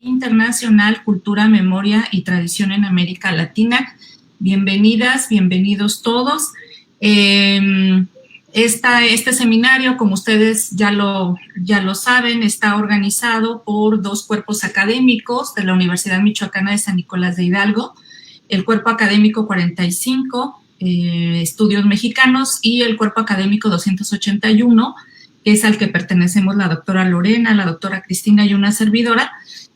Internacional, Cultura, Memoria y Tradición en América Latina. Bienvenidas, bienvenidos todos. Este seminario, como ustedes ya lo saben, está organizado por dos cuerpos académicos de la Universidad Michoacana de San Nicolás de Hidalgo, el Cuerpo Académico 45, Estudios Mexicanos, y el Cuerpo Académico 281, que es al que pertenecemos la doctora Lorena, la doctora Cristina y una servidora,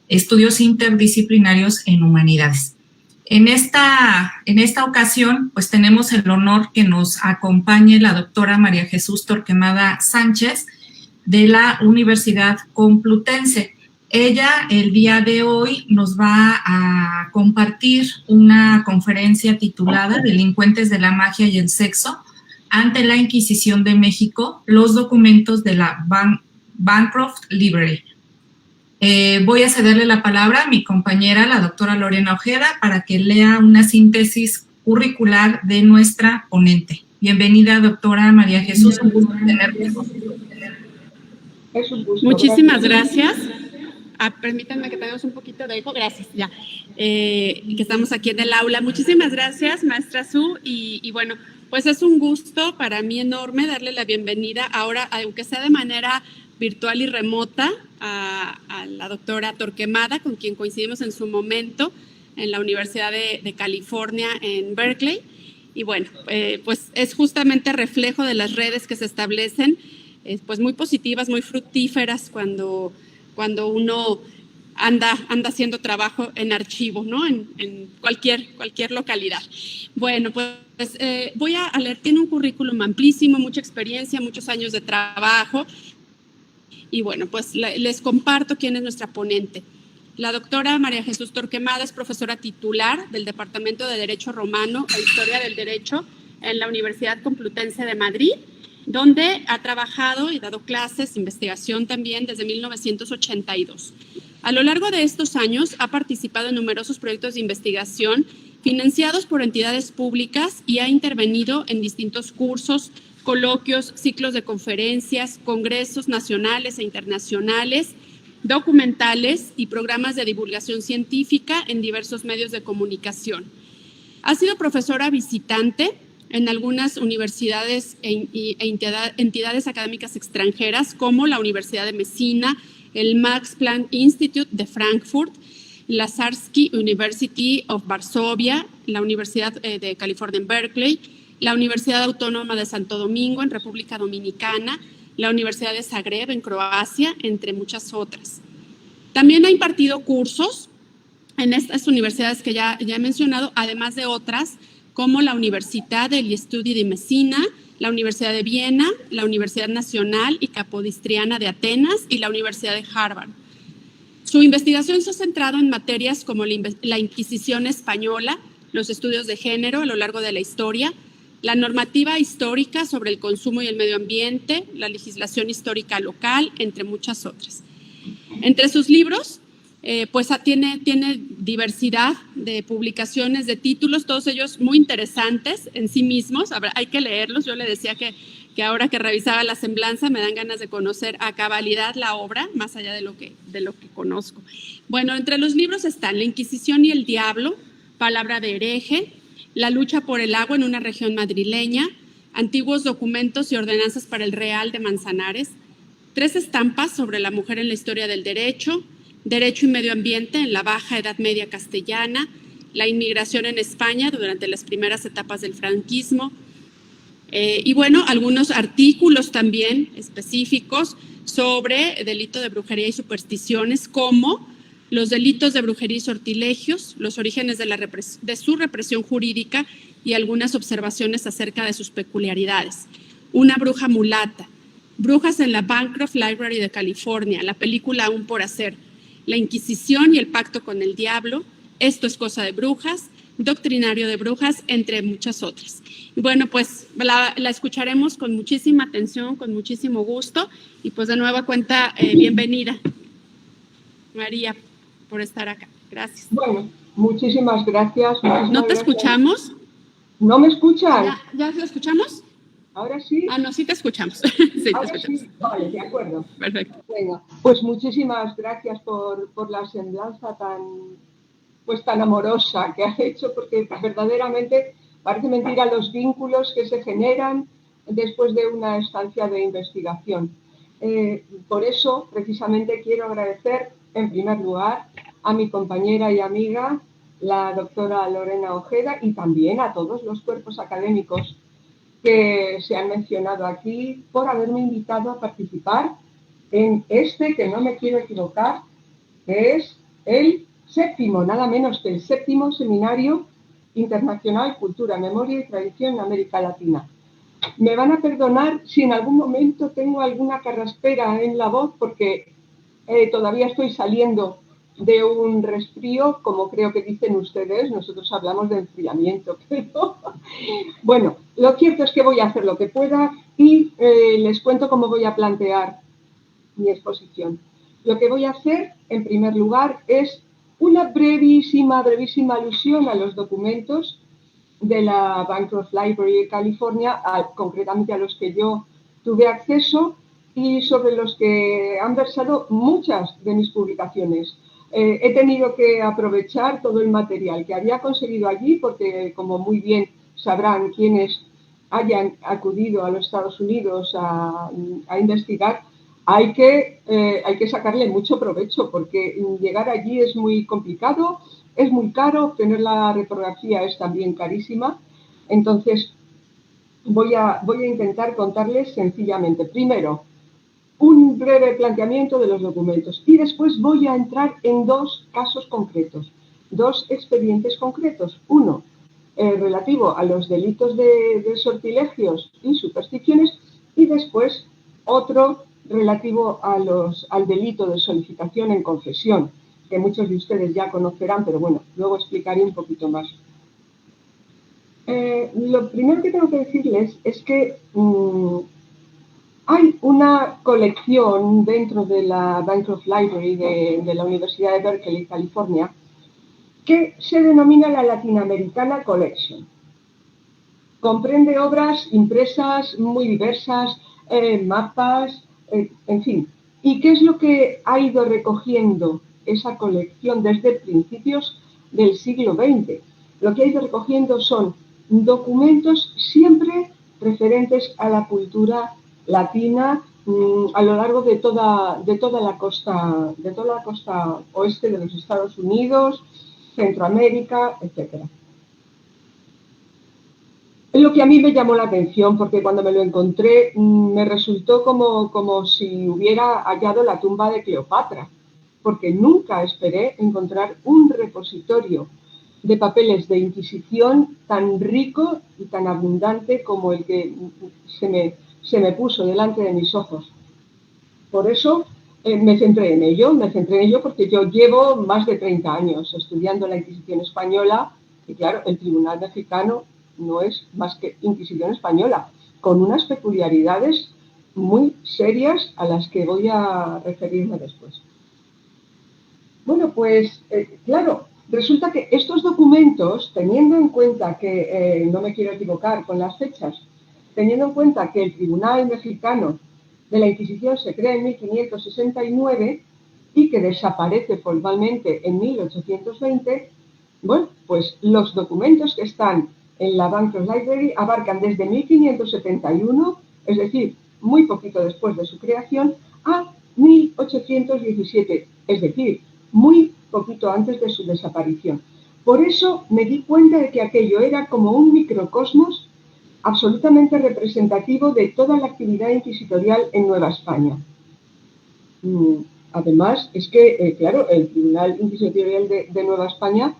Estudios Interdisciplinarios en Humanidades. En esta ocasión, pues tenemos el honor que nos acompañe la doctora María Jesús Torquemada Sánchez de la Universidad Complutense. Ella el día de hoy nos va a compartir una conferencia titulada Delincuentes de la Magia y el Sexo ante la Inquisición de México, los documentos de la Bancroft Library. Voy a cederle la palabra a mi compañera, la doctora Lorena Ojeda, para que lea una síntesis curricular de nuestra ponente. Bienvenida, doctora María Jesús, un gusto tenerte. Es un gusto. Muchísimas gracias. Permítanme que tengamos un poquito de eco. Gracias, ya. Que estamos aquí en el aula. Muchísimas gracias, maestra Su. Y bueno, pues es un gusto para mí enorme darle la bienvenida ahora, aunque sea de manera virtual y remota, a la doctora Torquemada, con quien coincidimos en su momento en la Universidad de California en Berkeley. Y bueno, pues es justamente reflejo de las redes que se establecen, pues muy positivas, muy fructíferas cuando uno anda haciendo trabajo en archivo, ¿no? En cualquier localidad. Bueno, pues voy a leer, tiene un currículum amplísimo, mucha experiencia, muchos años de trabajo. Y bueno, pues les comparto quién es nuestra ponente. La doctora María Jesús Torquemada es profesora titular del Departamento de Derecho Romano e Historia del Derecho en la Universidad Complutense de Madrid, donde ha trabajado y dado clases, investigación también desde 1982. A lo largo de estos años ha participado en numerosos proyectos de investigación financiados por entidades públicas y ha intervenido en distintos cursos, coloquios, ciclos de conferencias, congresos nacionales e internacionales, documentales y programas de divulgación científica en diversos medios de comunicación. Ha sido profesora visitante en algunas universidades e entidades académicas extranjeras, como la Universidad de Messina, el Max Planck Institute de Frankfurt, la Sarsky University of Varsovia, la Universidad de California en Berkeley, la Universidad Autónoma de Santo Domingo en República Dominicana, la Universidad de Zagreb en Croacia, entre muchas otras. También ha impartido cursos en estas universidades que ya he mencionado, además de otras como la Università degli Studi di Messina, la Universidad de Viena, la Universidad Nacional y Capodistriana de Atenas y la Universidad de Harvard. Su investigación se ha centrado en materias como la Inquisición española, los estudios de género a lo largo de la historia, la normativa histórica sobre el consumo y el medio ambiente, la legislación histórica local, entre muchas otras. Entre sus libros, pues tiene diversidad de publicaciones, de títulos, todos ellos muy interesantes en sí mismos. Hay que leerlos. Yo le decía que ahora que revisaba la semblanza me dan ganas de conocer a cabalidad la obra, más allá de lo que conozco. Bueno, entre los libros están La Inquisición y el Diablo, Palabra de hereje, La lucha por el agua en una región madrileña, Antiguos documentos y ordenanzas para el Real de Manzanares, 3 estampas sobre la mujer en la historia del derecho, Derecho y medio ambiente en la Baja Edad Media castellana, la inmigración en España durante las primeras etapas del franquismo, y bueno, algunos artículos también específicos sobre delito de brujería y supersticiones, como los delitos de brujería y sortilegios, los orígenes de su represión jurídica y algunas observaciones acerca de sus peculiaridades. Una bruja mulata, Brujas en la Bancroft Library de California, la película Aún por hacer, La Inquisición y el pacto con el diablo, Esto es cosa de brujas, Doctrinario de brujas, entre muchas otras. Y bueno, pues la escucharemos con muchísima atención, con muchísimo gusto, y pues de nueva cuenta, bienvenida, María, por estar acá. Gracias. Bueno, muchísimas gracias. ¿No te escuchamos? ¿No me escuchas? ¿Ya lo escuchamos? ¿Ahora sí? Ah, no, sí te escuchamos. Sí, Ahora te escuchamos. Sí, vale, de acuerdo. Perfecto. Venga, pues muchísimas gracias por la semblanza tan amorosa que has hecho, porque verdaderamente parece mentira los vínculos que se generan después de una estancia de investigación. Por eso, precisamente, quiero agradecer, en primer lugar, a mi compañera y amiga, la doctora Lorena Ojeda, y también a todos los cuerpos académicos que se han mencionado aquí, por haberme invitado a participar en que no me quiero equivocar, que es el séptimo, nada menos que el séptimo Seminario Internacional Cultura, Memoria y Tradición en América Latina. Me van a perdonar si en algún momento tengo alguna carraspera en la voz, porque todavía estoy saliendo de un resfrío, como creo que dicen ustedes. Nosotros hablamos de enfriamiento, pero bueno, lo cierto es que voy a hacer lo que pueda y les cuento cómo voy a plantear mi exposición. Lo que voy a hacer, en primer lugar, es una brevísima alusión a los documentos de la Bancroft Library de California, concretamente a los que yo tuve acceso y sobre los que han versado muchas de mis publicaciones. He tenido que aprovechar todo el material que había conseguido allí, porque, como muy bien sabrán quienes hayan acudido a los Estados Unidos a investigar, hay que sacarle mucho provecho, porque llegar allí es muy complicado, es muy caro, obtener la reprografía es también carísima. Entonces, voy a intentar contarles sencillamente. Primero, un breve planteamiento de los documentos y después voy a entrar en dos casos concretos, dos expedientes concretos. Uno, relativo a los delitos de sortilegios y supersticiones, y después otro relativo al delito de solicitación en confesión, que muchos de ustedes ya conocerán, pero bueno, luego explicaré un poquito más. Lo primero que tengo que decirles es que hay una colección dentro de la Bancroft Library de la Universidad de Berkeley, California, que se denomina la Latinoamericana Collection. Comprende obras impresas muy diversas, mapas, en fin. ¿Y qué es lo que ha ido recogiendo esa colección desde principios del siglo XX? Lo que ha ido recogiendo son documentos siempre referentes a la cultura latina a lo largo de toda la costa oeste de los Estados Unidos, Centroamérica, etcétera. Es lo que a mí me llamó la atención, porque cuando me lo encontré me resultó como si hubiera hallado la tumba de Cleopatra, porque nunca esperé encontrar un repositorio de papeles de Inquisición tan rico y tan abundante como el que se me puso delante de mis ojos. Por eso me centré en ello porque yo llevo más de 30 años estudiando la Inquisición española, y claro, el Tribunal Mexicano no es más que Inquisición española, con unas peculiaridades muy serias a las que voy a referirme después. Bueno, pues claro, resulta que estos documentos, teniendo en cuenta que, no me quiero equivocar con las fechas, teniendo en cuenta que el Tribunal Mexicano de la Inquisición se crea en 1569 y que desaparece formalmente en 1820, bueno, pues los documentos que están en la Bancroft Library abarcan desde 1571, es decir, muy poquito después de su creación, a 1817, es decir, muy poquito antes de su desaparición. Por eso me di cuenta de que aquello era como un microcosmos absolutamente representativo de toda la actividad inquisitorial en Nueva España. Además, es que, claro, el Tribunal Inquisitorial de Nueva España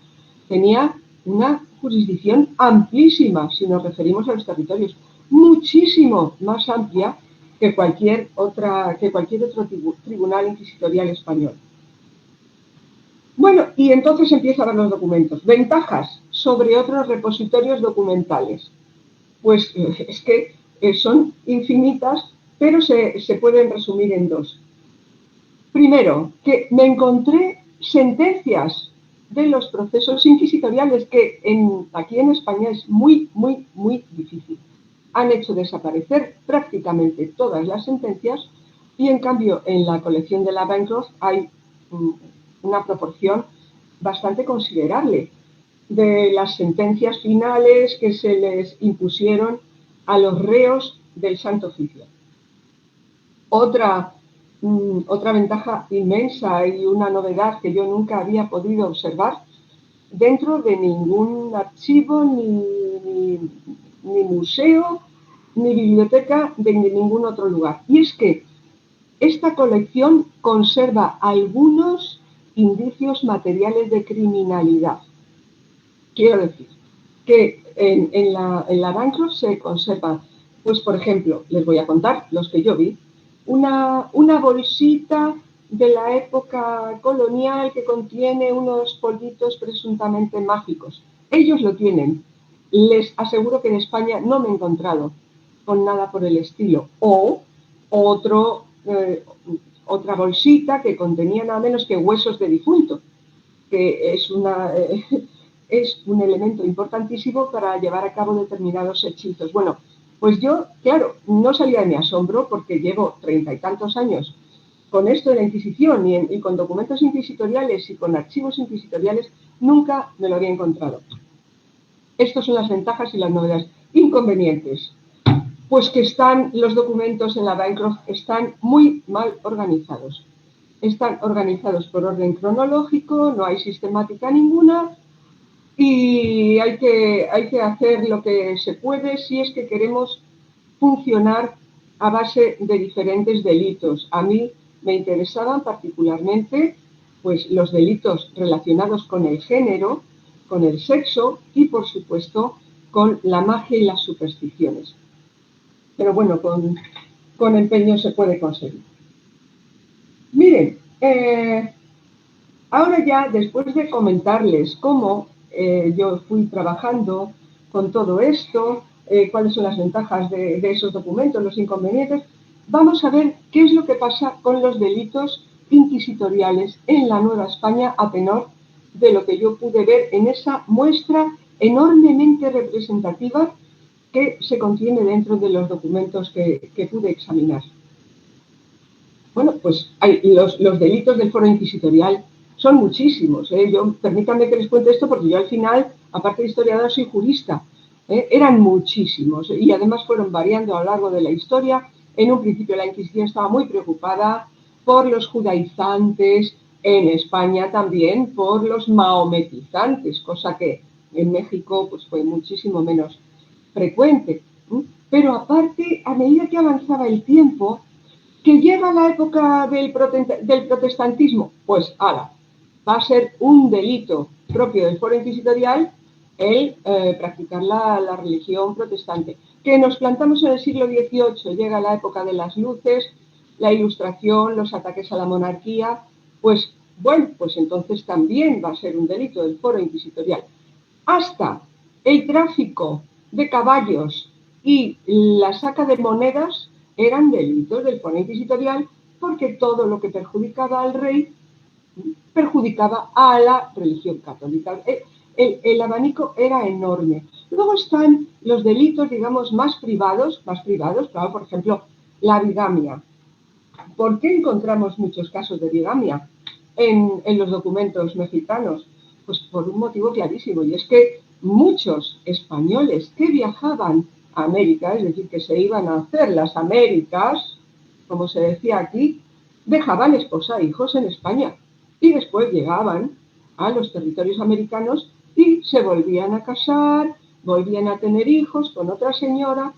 tenía una jurisdicción amplísima, si nos referimos a los territorios, muchísimo más amplia que cualquier otro tribunal inquisitorial español. Bueno, y entonces empiezo a ver los documentos. Ventajas sobre otros repositorios documentales. Pues es que son infinitas, pero se pueden resumir en dos. Primero, que me encontré sentencias de los procesos inquisitoriales que aquí en España es muy, muy, muy difícil. han hecho desaparecer prácticamente todas las sentencias y en cambio en la colección de la Bancroft hay una proporción bastante considerable de las sentencias finales que se les impusieron a los reos del Santo Oficio. Otra ventaja inmensa y una novedad que yo nunca había podido observar dentro de ningún archivo, ni museo, ni biblioteca de ningún otro lugar. Y es que esta colección conserva algunos indicios materiales de criminalidad. Quiero decir que en la Bancroft se conserva, pues por ejemplo, les voy a contar los que yo vi, una bolsita de la época colonial que contiene unos polvitos presuntamente mágicos. Ellos lo tienen. Les aseguro que en España no me he encontrado con nada por el estilo. O otra bolsita que contenía nada menos que huesos de difunto, que es un elemento importantísimo para llevar a cabo determinados hechizos. Bueno, pues yo, claro, no salía de mi asombro porque llevo 30 y tantos años con esto de la Inquisición y con documentos inquisitoriales y con archivos inquisitoriales, nunca me lo había encontrado. Estas son las ventajas y las novedades. Inconvenientes, pues que los documentos en la Bancroft están muy mal organizados. Están organizados por orden cronológico, no hay sistemática ninguna y hay que hacer lo que se puede si es que queremos funcionar a base de diferentes delitos. A mí me interesaban particularmente pues, los delitos relacionados con el género, con el sexo y, por supuesto, con la magia y las supersticiones. Pero bueno, con empeño se puede conseguir. Miren, ahora ya, después de comentarles cómo yo fui trabajando con todo esto, cuáles son las ventajas de esos documentos, los inconvenientes, vamos a ver qué es lo que pasa con los delitos inquisitoriales en la Nueva España a tenor de lo que yo pude ver en esa muestra enormemente representativa que se contiene dentro de los documentos que pude examinar. Bueno, pues los delitos del foro inquisitorial son muchísimos. Permítanme que les cuente esto porque yo al final, aparte de historiadora, soy jurista. Eran muchísimos y además fueron variando a lo largo de la historia. En un principio la Inquisición estaba muy preocupada por los judaizantes, en España también por los maometizantes, cosa que en México pues, fue muchísimo menos frecuente. Pero aparte, a medida que avanzaba el tiempo, que llega la época del protestantismo, pues ala, va a ser un delito propio del foro inquisitorial el practicar la religión protestante. Que nos plantamos en el siglo XVIII, llega la época de las luces, la Ilustración, los ataques a la monarquía, pues bueno, pues entonces también va a ser un delito del foro inquisitorial. Hasta el tráfico de caballos y la saca de monedas eran delitos del foro inquisitorial porque todo lo que perjudicaba al rey perjudicaba a la religión católica. El abanico era enorme. Luego están los delitos, digamos, más privados, claro, por ejemplo, la bigamia. ¿Por qué encontramos muchos casos de bigamia en los documentos mexicanos? Pues por un motivo clarísimo, y es que muchos españoles que viajaban a América, es decir, que se iban a hacer las Américas, como se decía aquí, dejaban esposa e hijos en España y después llegaban a los territorios americanos y se volvían a casar, volvían a tener hijos con otra señora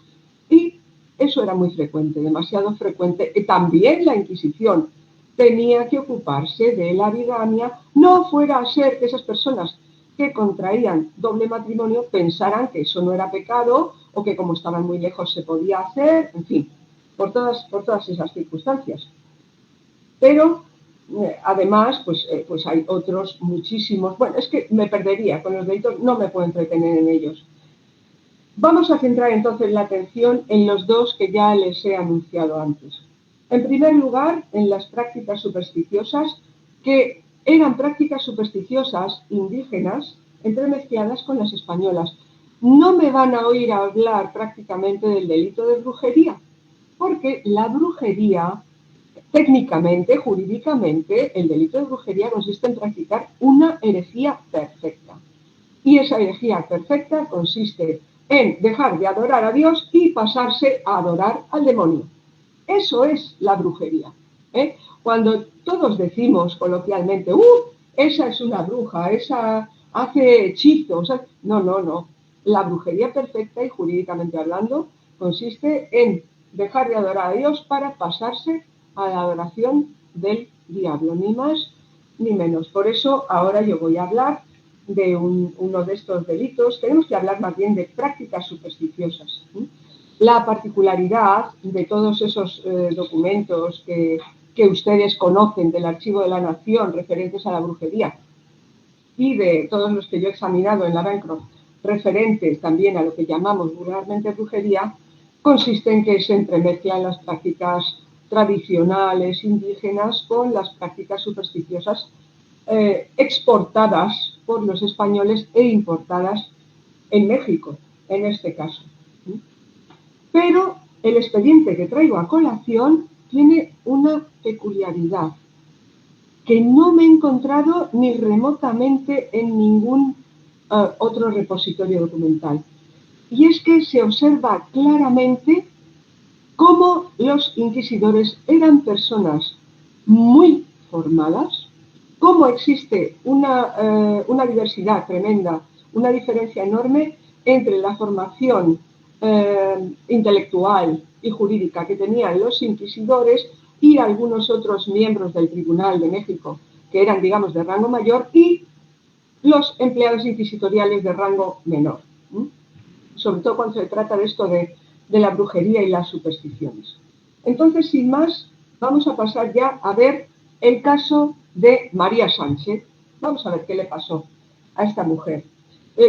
y eso era muy frecuente, demasiado frecuente. Y también la Inquisición tenía que ocuparse de la bigamia, no fuera a ser que esas personas que contraían doble matrimonio pensaran que eso no era pecado o que como estaban muy lejos se podía hacer, en fin, por todas esas circunstancias. Pero además, pues hay otros muchísimos. Bueno, es que me perdería con los delitos, no me puedo entretener en ellos. Vamos a centrar entonces la atención en los dos que ya les he anunciado antes. En primer lugar, en las prácticas supersticiosas, que eran prácticas supersticiosas indígenas entremezcladas con las españolas. no me van a oír hablar prácticamente del delito de brujería, porque la brujería, técnicamente, jurídicamente, el delito de brujería consiste en practicar una herejía perfecta. Y esa herejía perfecta consiste en dejar de adorar a Dios y pasarse a adorar al demonio. Eso es la brujería. Cuando todos decimos coloquialmente, esa es una bruja, esa hace hechizos. No, no, no. La brujería perfecta y jurídicamente hablando consiste en dejar de adorar a Dios para pasarse a la adoración del diablo, ni más ni menos. Por eso ahora yo voy a hablar de uno de estos delitos. Tenemos que hablar más bien de prácticas supersticiosas. La particularidad de todos esos documentos que ustedes conocen del Archivo de la Nación referentes a la brujería y de todos los que yo he examinado en la Bancroft referentes también a lo que llamamos vulgarmente brujería, consiste en que se entremezclan las prácticas tradicionales indígenas con las prácticas supersticiosas exportadas por los españoles e importadas en México, en este caso. Pero el expediente que traigo a colación tiene una peculiaridad que no me he encontrado ni remotamente en ningún otro repositorio documental. Y es que se observa claramente cómo los inquisidores eran personas muy formadas, cómo existe una diversidad tremenda, una diferencia enorme entre la formación intelectual y jurídica que tenían los inquisidores y algunos otros miembros del Tribunal de México, que eran, digamos, de rango mayor, y los empleados inquisitoriales de rango menor, sobre todo cuando se trata de esto de la brujería y las supersticiones. Entonces, sin más, vamos a pasar ya a ver el caso de María Sánchez. Vamos a ver qué le pasó a esta mujer.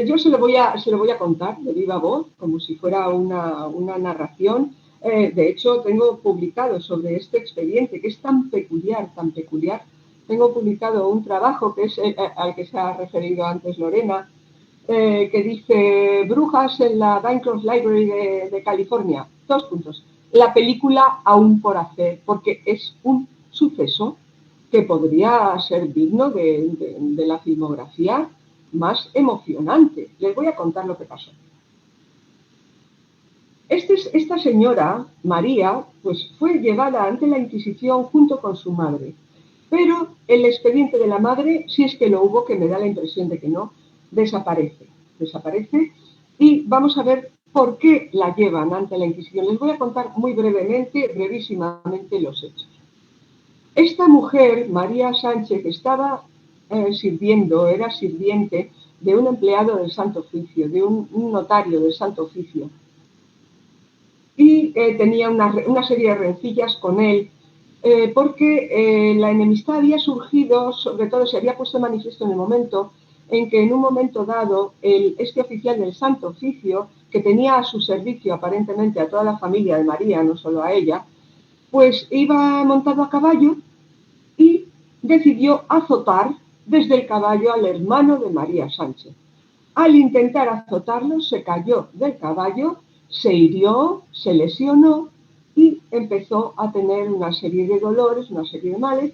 Yo se lo voy a contar de viva voz, como si fuera una narración. De hecho, tengo publicado sobre este expediente, que es tan peculiar. Tengo publicado un trabajo que es al que se ha referido antes Lorena, que dice Brujas en la Bancroft Library de California. 2 puntos. La película aún por hacer, porque es un suceso que podría ser digno de la filmografía más emocionante. Les voy a contar lo que pasó. Esta señora, María, pues fue llevada ante la Inquisición junto con su madre. Pero el expediente de la madre, si es que lo hubo, que me da la impresión de que no, desaparece. Y vamos a ver por qué la llevan ante la Inquisición. Les voy a contar muy brevísimamente los hechos. Esta mujer, María Sánchez, estaba era sirviente de un empleado del Santo Oficio, de un notario del Santo Oficio. Y tenía una serie de rencillas con él, porque la enemistad había surgido, sobre todo se había puesto de manifiesto en el momento en que en un momento dado este oficial del Santo Oficio, que tenía a su servicio aparentemente a toda la familia de María, no solo a ella, pues iba montado a caballo y decidió azotar desde el caballo al hermano de María Sánchez. Al intentar azotarlo, se cayó del caballo, se hirió, se lesionó y empezó a tener una serie de dolores, una serie de males.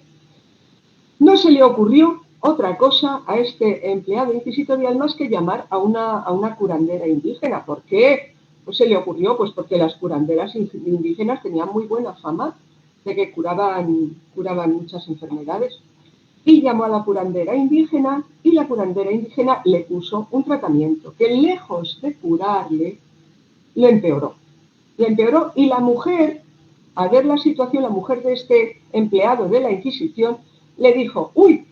No se le ocurrió otra cosa a este empleado inquisitorial más que llamar a una curandera indígena. ¿Por qué? Pues se le ocurrió, pues porque las curanderas indígenas tenían muy buena fama de que curaban muchas enfermedades. Y llamó a la curandera indígena y la curandera indígena le puso un tratamiento que, lejos de curarle, le empeoró. Y la mujer, al ver la situación, la mujer de este empleado de la Inquisición, le dijo, uy,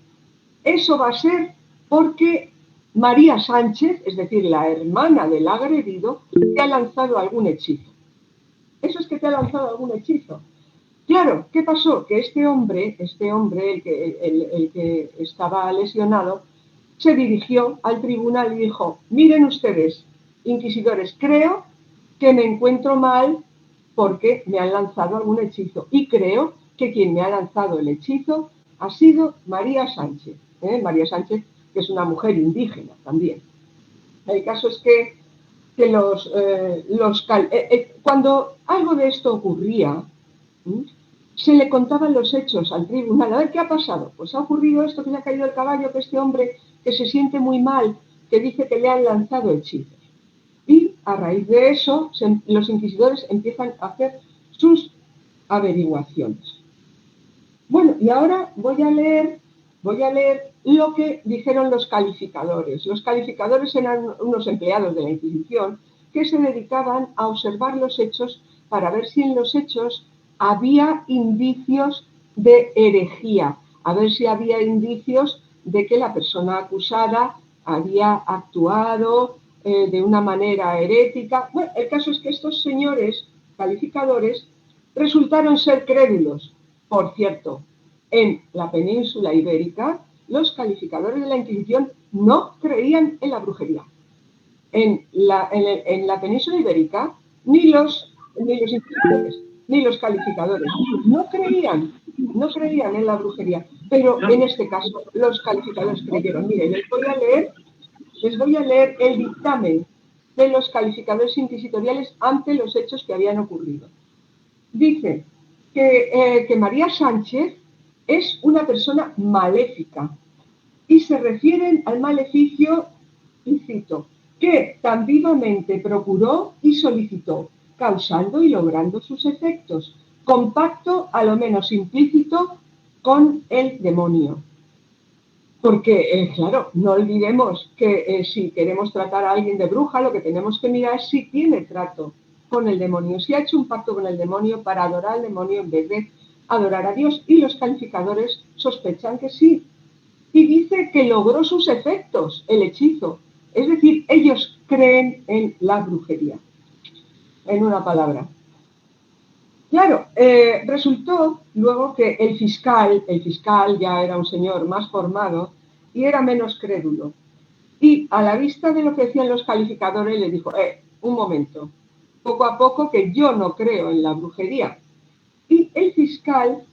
eso va a ser porque María Sánchez, es decir, la hermana del agredido, te ha lanzado algún hechizo. Eso es que te ha lanzado algún hechizo. Claro, ¿qué pasó? Que este hombre, el que estaba lesionado, se dirigió al tribunal y dijo, miren ustedes, inquisidores, creo que me encuentro mal porque me han lanzado algún hechizo. Y creo que quien me ha lanzado el hechizo ha sido María Sánchez. María Sánchez, que es una mujer indígena también. El caso es que cuando algo de esto ocurría, se le contaban los hechos al tribunal. A ver, ¿qué ha pasado? Pues ha ocurrido esto, que le ha caído el caballo, que este hombre que se siente muy mal, que dice que le han lanzado hechizos. Y a raíz de eso, los inquisidores empiezan a hacer sus averiguaciones. Bueno, y ahora voy a leer lo que dijeron los calificadores. Los calificadores eran unos empleados de la Inquisición que se dedicaban a observar los hechos para ver si en los hechos había indicios de herejía, a ver si había indicios de que la persona acusada había actuado de una manera herética. Bueno, el caso es que estos señores calificadores resultaron ser crédulos. Por cierto, en la península ibérica, los calificadores de la Inquisición no creían en la brujería. En la península ibérica, ni los inquisidores, ni los calificadores no creían en la brujería. Pero en este caso, los calificadores creyeron. Miren, les voy a leer el dictamen de los calificadores inquisitoriales ante los hechos que habían ocurrido. Dice que María Sánchez es una persona maléfica y se refieren al maleficio, y cito, que tan vivamente procuró y solicitó, causando y logrando sus efectos, con pacto a lo menos implícito con el demonio. Porque, claro, no olvidemos que si queremos tratar a alguien de bruja, lo que tenemos que mirar es si tiene trato con el demonio, si ha hecho un pacto con el demonio para adorar al demonio en vez de adorar a Dios. Y los calificadores sospechan que sí. Y dice que logró sus efectos, el hechizo. Es decir, ellos creen en la brujería, en una palabra. Claro, resultó luego que el fiscal ya era un señor más formado y era menos crédulo. Y a la vista de lo que decían los calificadores le dijo, un momento, poco a poco que yo no creo en la brujería. Y el fiscal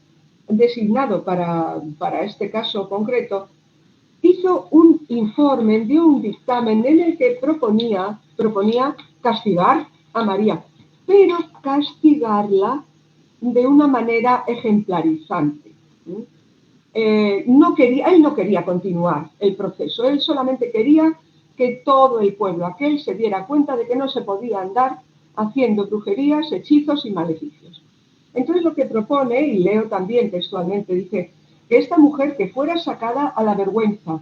designado para este caso concreto hizo un informe, dio un dictamen en el que proponía castigar a María, pero castigarla de una manera ejemplarizante. Él no quería continuar el proceso, él solamente quería que todo el pueblo aquel se diera cuenta de que no se podía andar haciendo brujerías, hechizos y maleficios. Entonces lo que propone, y leo también textualmente, dice que esta mujer que fuera sacada a la vergüenza,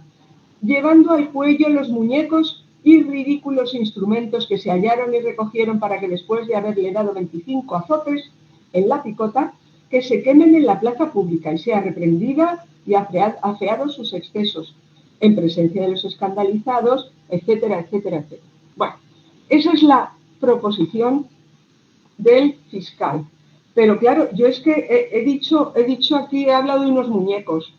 llevando al cuello los muñecos y ridículos instrumentos que se hallaron y recogieron para que después de haberle dado 25 azotes en la picota, que se quemen en la plaza pública y sea reprendida y afeados sus excesos en presencia de los escandalizados, etcétera, etcétera, etcétera. Bueno, esa es la proposición del fiscal. Pero claro, yo es que he dicho aquí, he hablado de unos muñecos,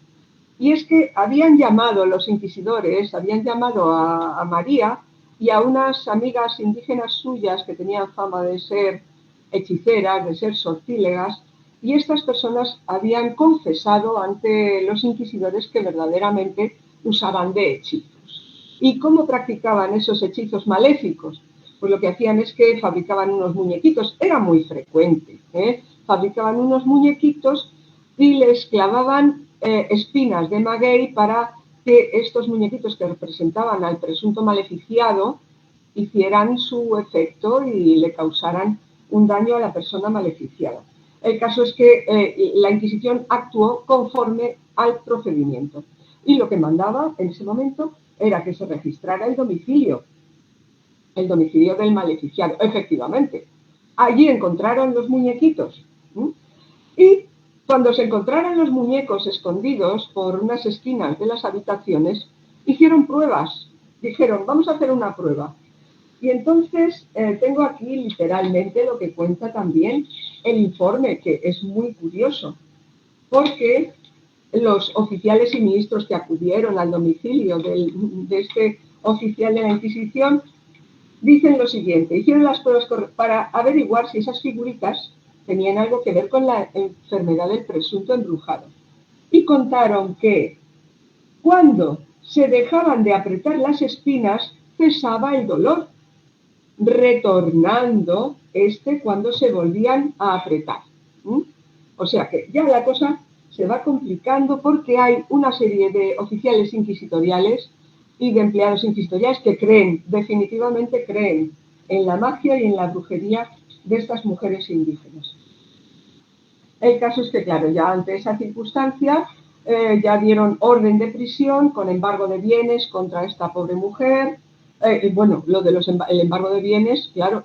y es que habían llamado los inquisidores, habían llamado a María y a unas amigas indígenas suyas que tenían fama de ser hechiceras, de ser sortílegas, y estas personas habían confesado ante los inquisidores que verdaderamente usaban de hechizos. ¿Y cómo practicaban esos hechizos maléficos? Pues lo que hacían es que fabricaban unos muñequitos, era muy frecuente, fabricaban unos muñequitos y les clavaban espinas de maguey para que estos muñequitos que representaban al presunto maleficiado hicieran su efecto y le causaran un daño a la persona maleficiada. El caso es que la Inquisición actuó conforme al procedimiento y lo que mandaba en ese momento era que se registrara el domicilio del maleficiado. Efectivamente, allí encontraron los muñequitos y cuando se encontraron los muñecos escondidos por unas esquinas de las habitaciones, hicieron pruebas. Dijeron, vamos a hacer una prueba. Y entonces tengo aquí literalmente lo que cuenta también el informe, que es muy curioso, porque los oficiales y ministros que acudieron al domicilio de este oficial de la Inquisición dicen lo siguiente: hicieron las pruebas para averiguar si esas figuritas tenían algo que ver con la enfermedad del presunto embrujado. Y contaron que cuando se dejaban de apretar las espinas, cesaba el dolor. retornando cuando se volvían a apretar. O sea que ya la cosa se va complicando porque hay una serie de oficiales inquisitoriales y de empleados inquisitoriales que definitivamente creen en la magia y en la brujería de estas mujeres indígenas. El caso es que, claro, ya ante esa circunstancia ya dieron orden de prisión con embargo de bienes contra esta pobre mujer. Bueno, lo de el embargo de bienes, claro,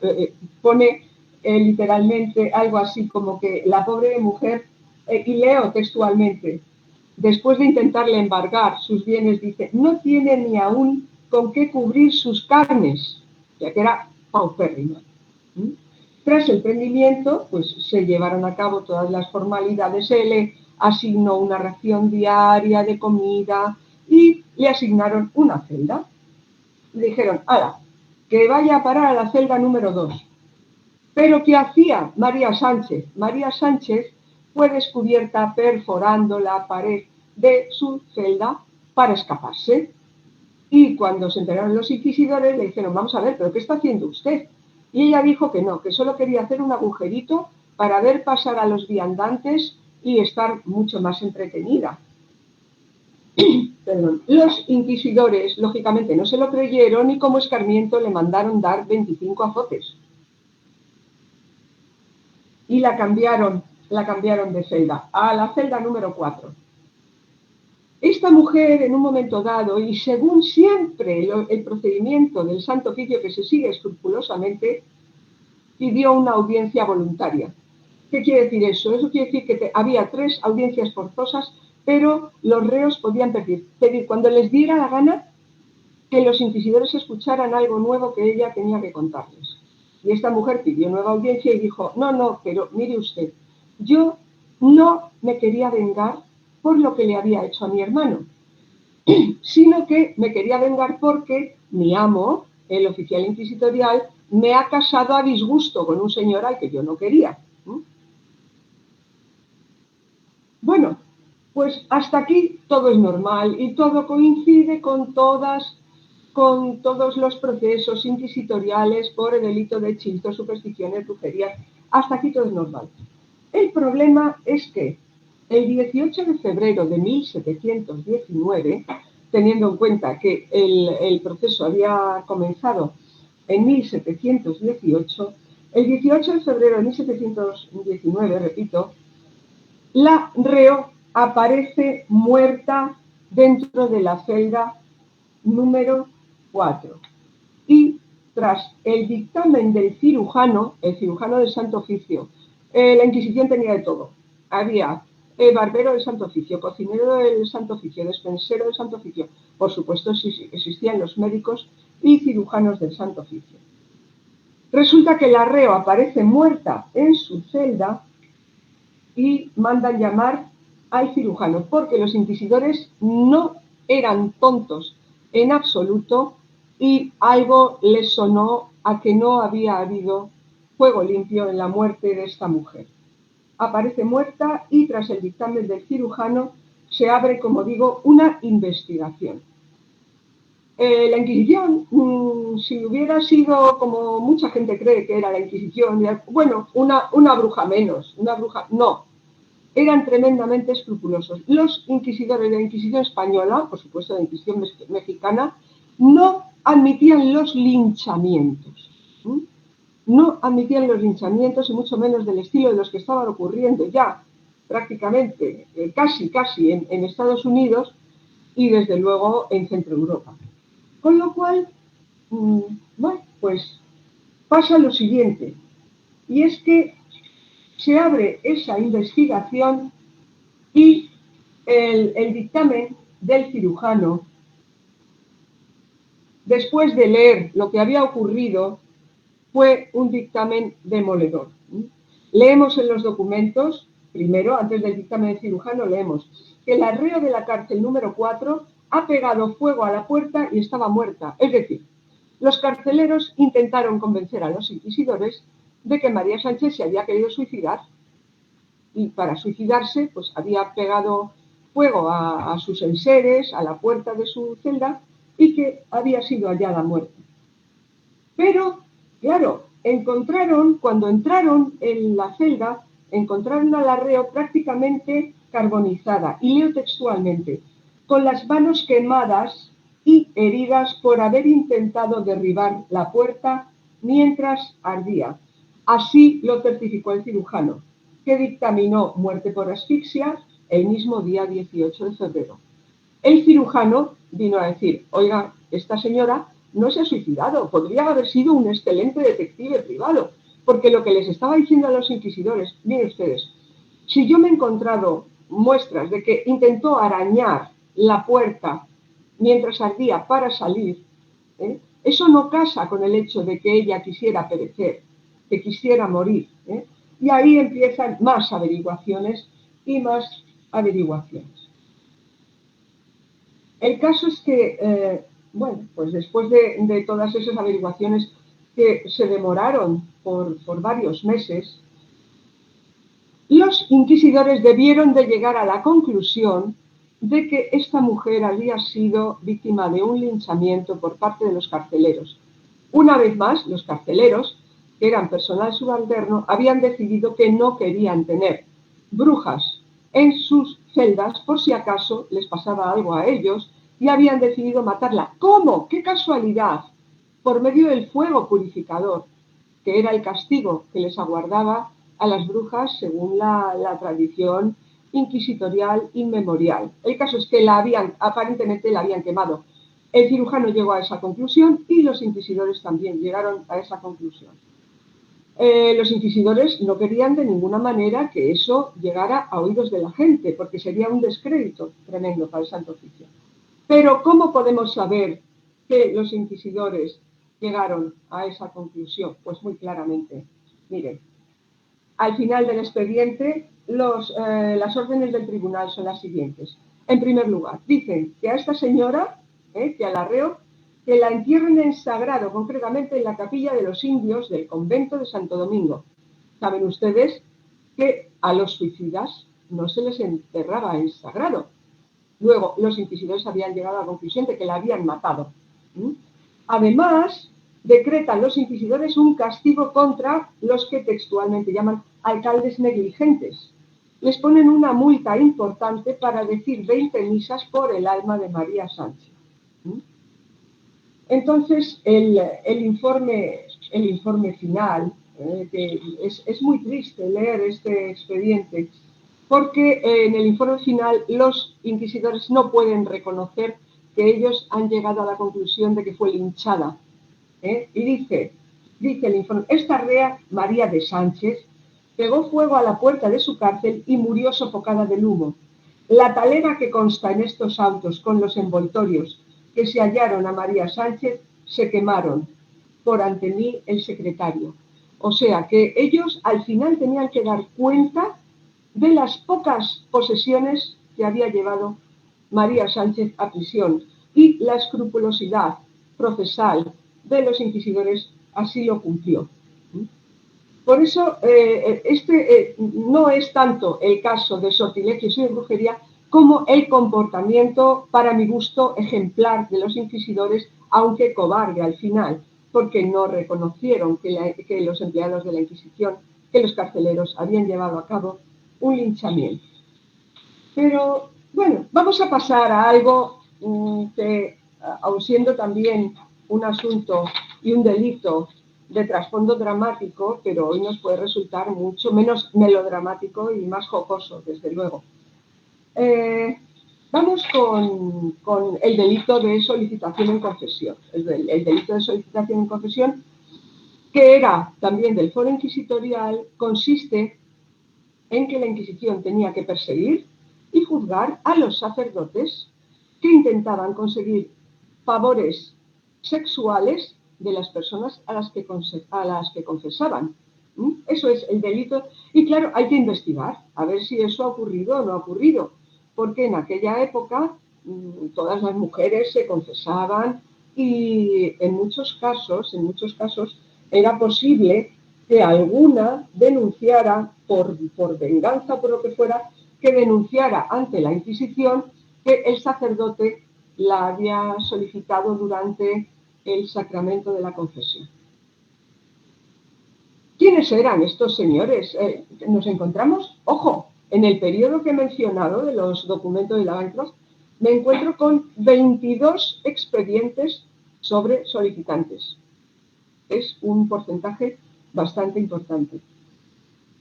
pone literalmente algo así como que la pobre mujer, y leo textualmente, después de intentarle embargar sus bienes, dice, no tiene ni aún con qué cubrir sus carnes, ya que era paupérrima. Tras el prendimiento, pues se llevaron a cabo todas las formalidades. Se le asignó una ración diaria de comida y le asignaron una celda. Le dijeron, ¡hala!, que vaya a parar a la celda número 2. Pero ¿qué hacía María Sánchez? María Sánchez fue descubierta perforando la pared de su celda para escaparse. Y cuando se enteraron los inquisidores, le dijeron, vamos a ver, ¿pero qué está haciendo usted? Y ella dijo que no, que solo quería hacer un agujerito para ver pasar a los viandantes y estar mucho más entretenida. Perdón. Los inquisidores, lógicamente, no se lo creyeron y como escarmiento le mandaron dar 25 azotes. Y la cambiaron de celda, a la celda número 4. Esta mujer, en un momento dado, y según siempre el procedimiento del Santo Oficio que se sigue escrupulosamente, pidió una audiencia voluntaria. ¿Qué quiere decir eso? Eso quiere decir que había 3 audiencias forzosas, pero los reos podían pedir cuando les diera la gana que los inquisidores escucharan algo nuevo que ella tenía que contarles. Y esta mujer pidió nueva audiencia y dijo, no, pero mire usted, yo no me quería vengar por lo que le había hecho a mi hermano, sino que me quería vengar porque mi amo, el oficial inquisitorial, me ha casado a disgusto con un señor al que yo no quería. Bueno, pues hasta aquí todo es normal y todo coincide con todos los procesos inquisitoriales por el delito de hechizos, supersticiones, brujerías. Hasta aquí todo es normal. El problema es que el 18 de febrero de 1719, teniendo en cuenta que el proceso había comenzado en 1718, el 18 de febrero de 1719, repito, la reo aparece muerta dentro de la celda número 4. Y tras el dictamen del cirujano, el cirujano del Santo Oficio, la Inquisición tenía de todo. Había barbero del Santo Oficio, cocinero del Santo Oficio, despensero del Santo Oficio. Por supuesto, existían los médicos y cirujanos del Santo Oficio. Resulta que la reo aparece muerta en su celda y mandan llamar al cirujano, porque los inquisidores no eran tontos en absoluto y algo les sonó a que no había habido fuego limpio en la muerte de esta mujer. Aparece muerta y tras el dictamen del cirujano se abre, como digo, una investigación. La Inquisición, si hubiera sido como mucha gente cree que era la Inquisición, bueno, una bruja menos, no, eran tremendamente escrupulosos. Los inquisidores de la Inquisición española, por supuesto de la Inquisición mexicana, no admitían los linchamientos. No admitían los linchamientos y mucho menos del estilo de los que estaban ocurriendo ya prácticamente, casi en Estados Unidos y desde luego en Centro Europa. Con lo cual, bueno, pues pasa lo siguiente, y es que se abre esa investigación y el dictamen del cirujano, después de leer lo que había ocurrido, fue un dictamen demoledor. Leemos en los documentos, primero, antes del dictamen del cirujano, leemos que la reo de la cárcel número 4 ha pegado fuego a la puerta y estaba muerta. Es decir, los carceleros intentaron convencer a los inquisidores de que María Sánchez se había querido suicidar y para suicidarse pues había pegado fuego a sus enseres, a la puerta de su celda y que había sido hallada muerta. Pero Claro, cuando entraron en la celda, encontraron a Larreo prácticamente carbonizada, y leo textualmente, con las manos quemadas y heridas por haber intentado derribar la puerta mientras ardía. Así lo certificó el cirujano, que dictaminó muerte por asfixia el mismo día 18 de febrero. El cirujano vino a decir, oiga, esta señora no se ha suicidado, podría haber sido un excelente detective privado, porque lo que les estaba diciendo a los inquisidores, miren ustedes, si yo me he encontrado muestras de que intentó arañar la puerta mientras ardía para salir, eso no casa con el hecho de que ella quisiera perecer, que quisiera morir. Y ahí empiezan más averiguaciones y más averiguaciones. El caso es que, bueno, pues después de todas esas averiguaciones que se demoraron por varios meses, los inquisidores debieron de llegar a la conclusión de que esta mujer había sido víctima de un linchamiento por parte de los carceleros. Una vez más, los carceleros, que eran personal subalterno, habían decidido que no querían tener brujas en sus celdas por si acaso les pasaba algo a ellos, y habían decidido matarla. ¿Cómo? ¡Qué casualidad! Por medio del fuego purificador, que era el castigo que les aguardaba a las brujas según la tradición inquisitorial inmemorial. El caso es que aparentemente la habían quemado. El cirujano llegó a esa conclusión y los inquisidores también llegaron a esa conclusión. Los inquisidores no querían de ninguna manera que eso llegara a oídos de la gente, porque sería un descrédito tremendo para el Santo Oficio. Pero ¿cómo podemos saber que los inquisidores llegaron a esa conclusión? Pues muy claramente. Miren, al final del expediente, las órdenes del tribunal son las siguientes. En primer lugar, dicen que a esta señora, que a Larreo, que la entierren en sagrado, concretamente en la capilla de los indios del convento de Santo Domingo. Saben ustedes que a los suicidas no se les enterraba en sagrado. Luego, los inquisidores habían llegado a la conclusión de que la habían matado. Además, decretan los inquisidores un castigo contra los que textualmente llaman alcaldes negligentes. Les ponen una multa importante para decir 20 misas por el alma de María Sánchez. Entonces, el informe final, que es muy triste leer este expediente, porque en el informe final los inquisidores no pueden reconocer que ellos han llegado a la conclusión de que fue linchada. Y dice el informe, esta rea, María de Sánchez, pegó fuego a la puerta de su cárcel y murió sofocada del humo. La talera que consta en estos autos con los envoltorios que se hallaron a María Sánchez se quemaron por ante mí el secretario. O sea que ellos al final tenían que dar cuenta de las pocas posesiones que había llevado María Sánchez a prisión, y la escrupulosidad procesal de los inquisidores así lo cumplió. Por eso, no es tanto el caso de sortilegios y de brujería como el comportamiento, para mi gusto, ejemplar de los inquisidores, aunque cobarde al final, porque no reconocieron que los empleados de la Inquisición, que los carceleros habían llevado a cabo un linchamiento. Pero, bueno, vamos a pasar a algo que, aun siendo también un asunto y un delito de trasfondo dramático, pero hoy nos puede resultar mucho menos melodramático y más jocoso, desde luego. Vamos con el delito de solicitación en confesión. El delito de solicitación en confesión, que era también del foro inquisitorial, consiste en que la Inquisición tenía que perseguir y juzgar a los sacerdotes que intentaban conseguir favores sexuales de las personas a las que confesaban. Eso es el delito. Y claro, hay que investigar a ver si eso ha ocurrido o no ha ocurrido, porque en aquella época todas las mujeres se confesaban y en muchos casos era posible que alguna denunciara por venganza o por lo que fuera, que denunciara ante la Inquisición que el sacerdote la había solicitado durante el sacramento de la confesión. ¿Quiénes eran estos señores? Nos encontramos, ojo, en el periodo que he mencionado de los documentos de la Bancroft, me encuentro con 22 expedientes sobre solicitantes. Es un porcentaje bastante importante.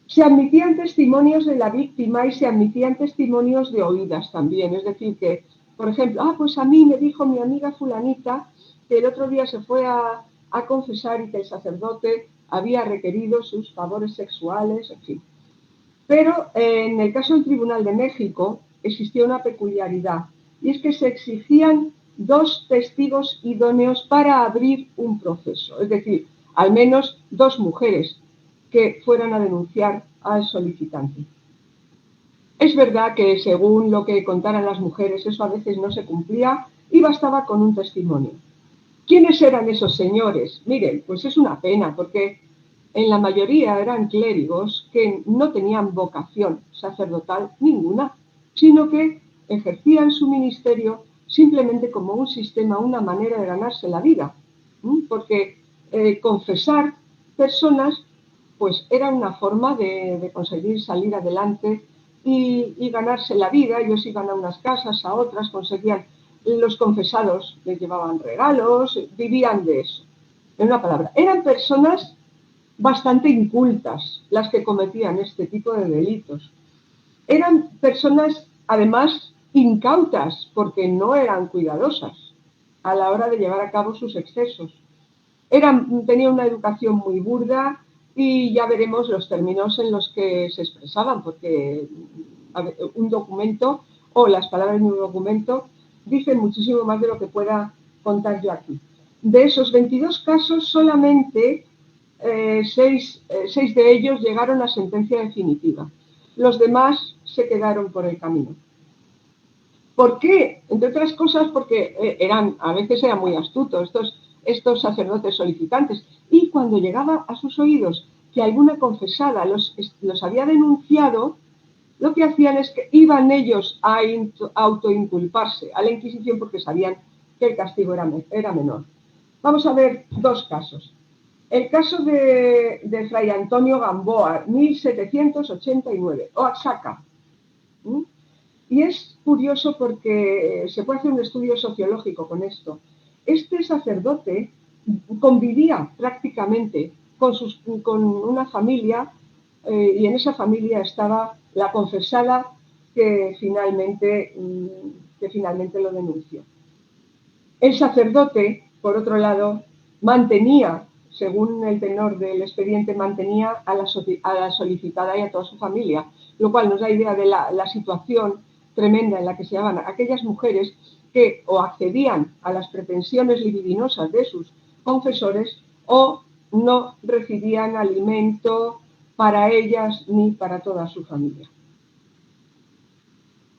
Se admitían testimonios de la víctima y se admitían testimonios de oídas también. Es decir, que, por ejemplo, pues a mí me dijo mi amiga fulanita que el otro día se fue a confesar y que el sacerdote había requerido sus favores sexuales, en fin. Pero en el caso del Tribunal de México existía una peculiaridad, y es que se exigían 2 testigos idóneos para abrir un proceso, es decir, al menos 2 mujeres que fueran a denunciar al solicitante. Es verdad que según lo que contaran las mujeres, eso a veces no se cumplía y bastaba con un testimonio. ¿Quiénes eran esos señores? Miren, pues es una pena, porque en la mayoría eran clérigos que no tenían vocación sacerdotal ninguna, sino que ejercían su ministerio simplemente como un sistema, una manera de ganarse la vida, porque confesar personas pues era una forma de conseguir salir adelante y ganarse la vida. Ellos iban a unas casas, a otras, conseguían, los confesados les llevaban regalos, vivían de eso. En una palabra, eran personas bastante incultas las que cometían este tipo de delitos. Eran personas, además, incautas, porque no eran cuidadosas a la hora de llevar a cabo sus excesos. Tenían una educación muy burda y ya veremos los términos en los que se expresaban, porque un documento o las palabras de un documento dicen muchísimo más de lo que pueda contar yo aquí. De esos 22 casos, solamente 6 de ellos llegaron a sentencia definitiva. Los demás se quedaron por el camino. ¿Por qué? Entre otras cosas porque a veces eran muy astutos estos sacerdotes solicitantes, y cuando llegaba a sus oídos que alguna confesada los había denunciado, lo que hacían es que iban ellos a autoinculparse a la Inquisición porque sabían que el castigo era menor. Vamos a ver 2 casos. El caso de Fray Antonio Gamboa, 1789, Oaxaca. Y es curioso porque se puede hacer un estudio sociológico con esto. Este sacerdote convivía prácticamente con una familia y en esa familia estaba la confesada que finalmente lo denunció. El sacerdote, por otro lado, mantenía, según el tenor del expediente, mantenía a la solicitada y a toda su familia, lo cual nos da idea de la situación tremenda en la que se hallaban aquellas mujeres que o accedían a las pretensiones libidinosas de sus confesores o no recibían alimento para ellas ni para toda su familia.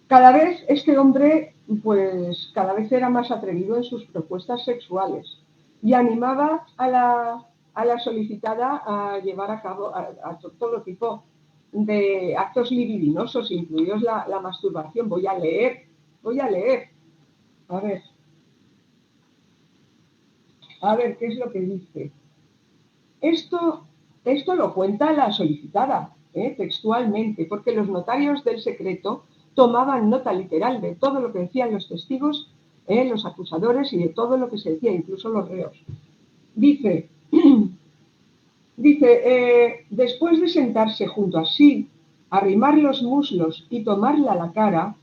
Cada vez este hombre, pues cada vez era más atrevido en sus propuestas sexuales y animaba a la solicitada a llevar a cabo a todo tipo de actos libidinosos, incluidos la masturbación. Voy a leer. A ver, ¿qué es lo que dice? Esto lo cuenta la solicitada, textualmente, porque los notarios del secreto tomaban nota literal de todo lo que decían los testigos, los acusadores y de todo lo que se decía, incluso los reos. Dice, después de sentarse junto a sí, arrimar los muslos y tomarla la cara,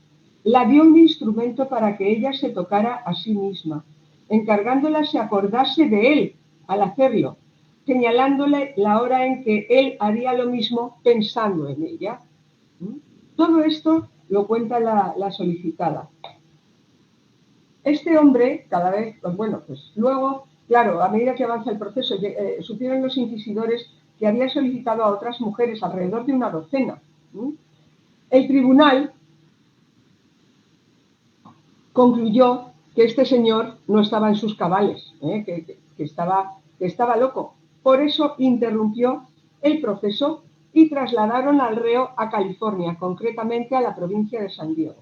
la dio un instrumento para que ella se tocara a sí misma, encargándola se acordase de él al hacerlo, señalándole la hora en que él haría lo mismo pensando en ella. Todo esto lo cuenta la solicitada. Este hombre, cada vez, pues luego, claro, a medida que avanza el proceso, supieron los inquisidores que había solicitado a otras mujeres, alrededor de una docena. El tribunal concluyó que este señor no estaba en sus cabales, que estaba loco. Por eso interrumpió el proceso y trasladaron al reo a California, concretamente a la provincia de San Diego.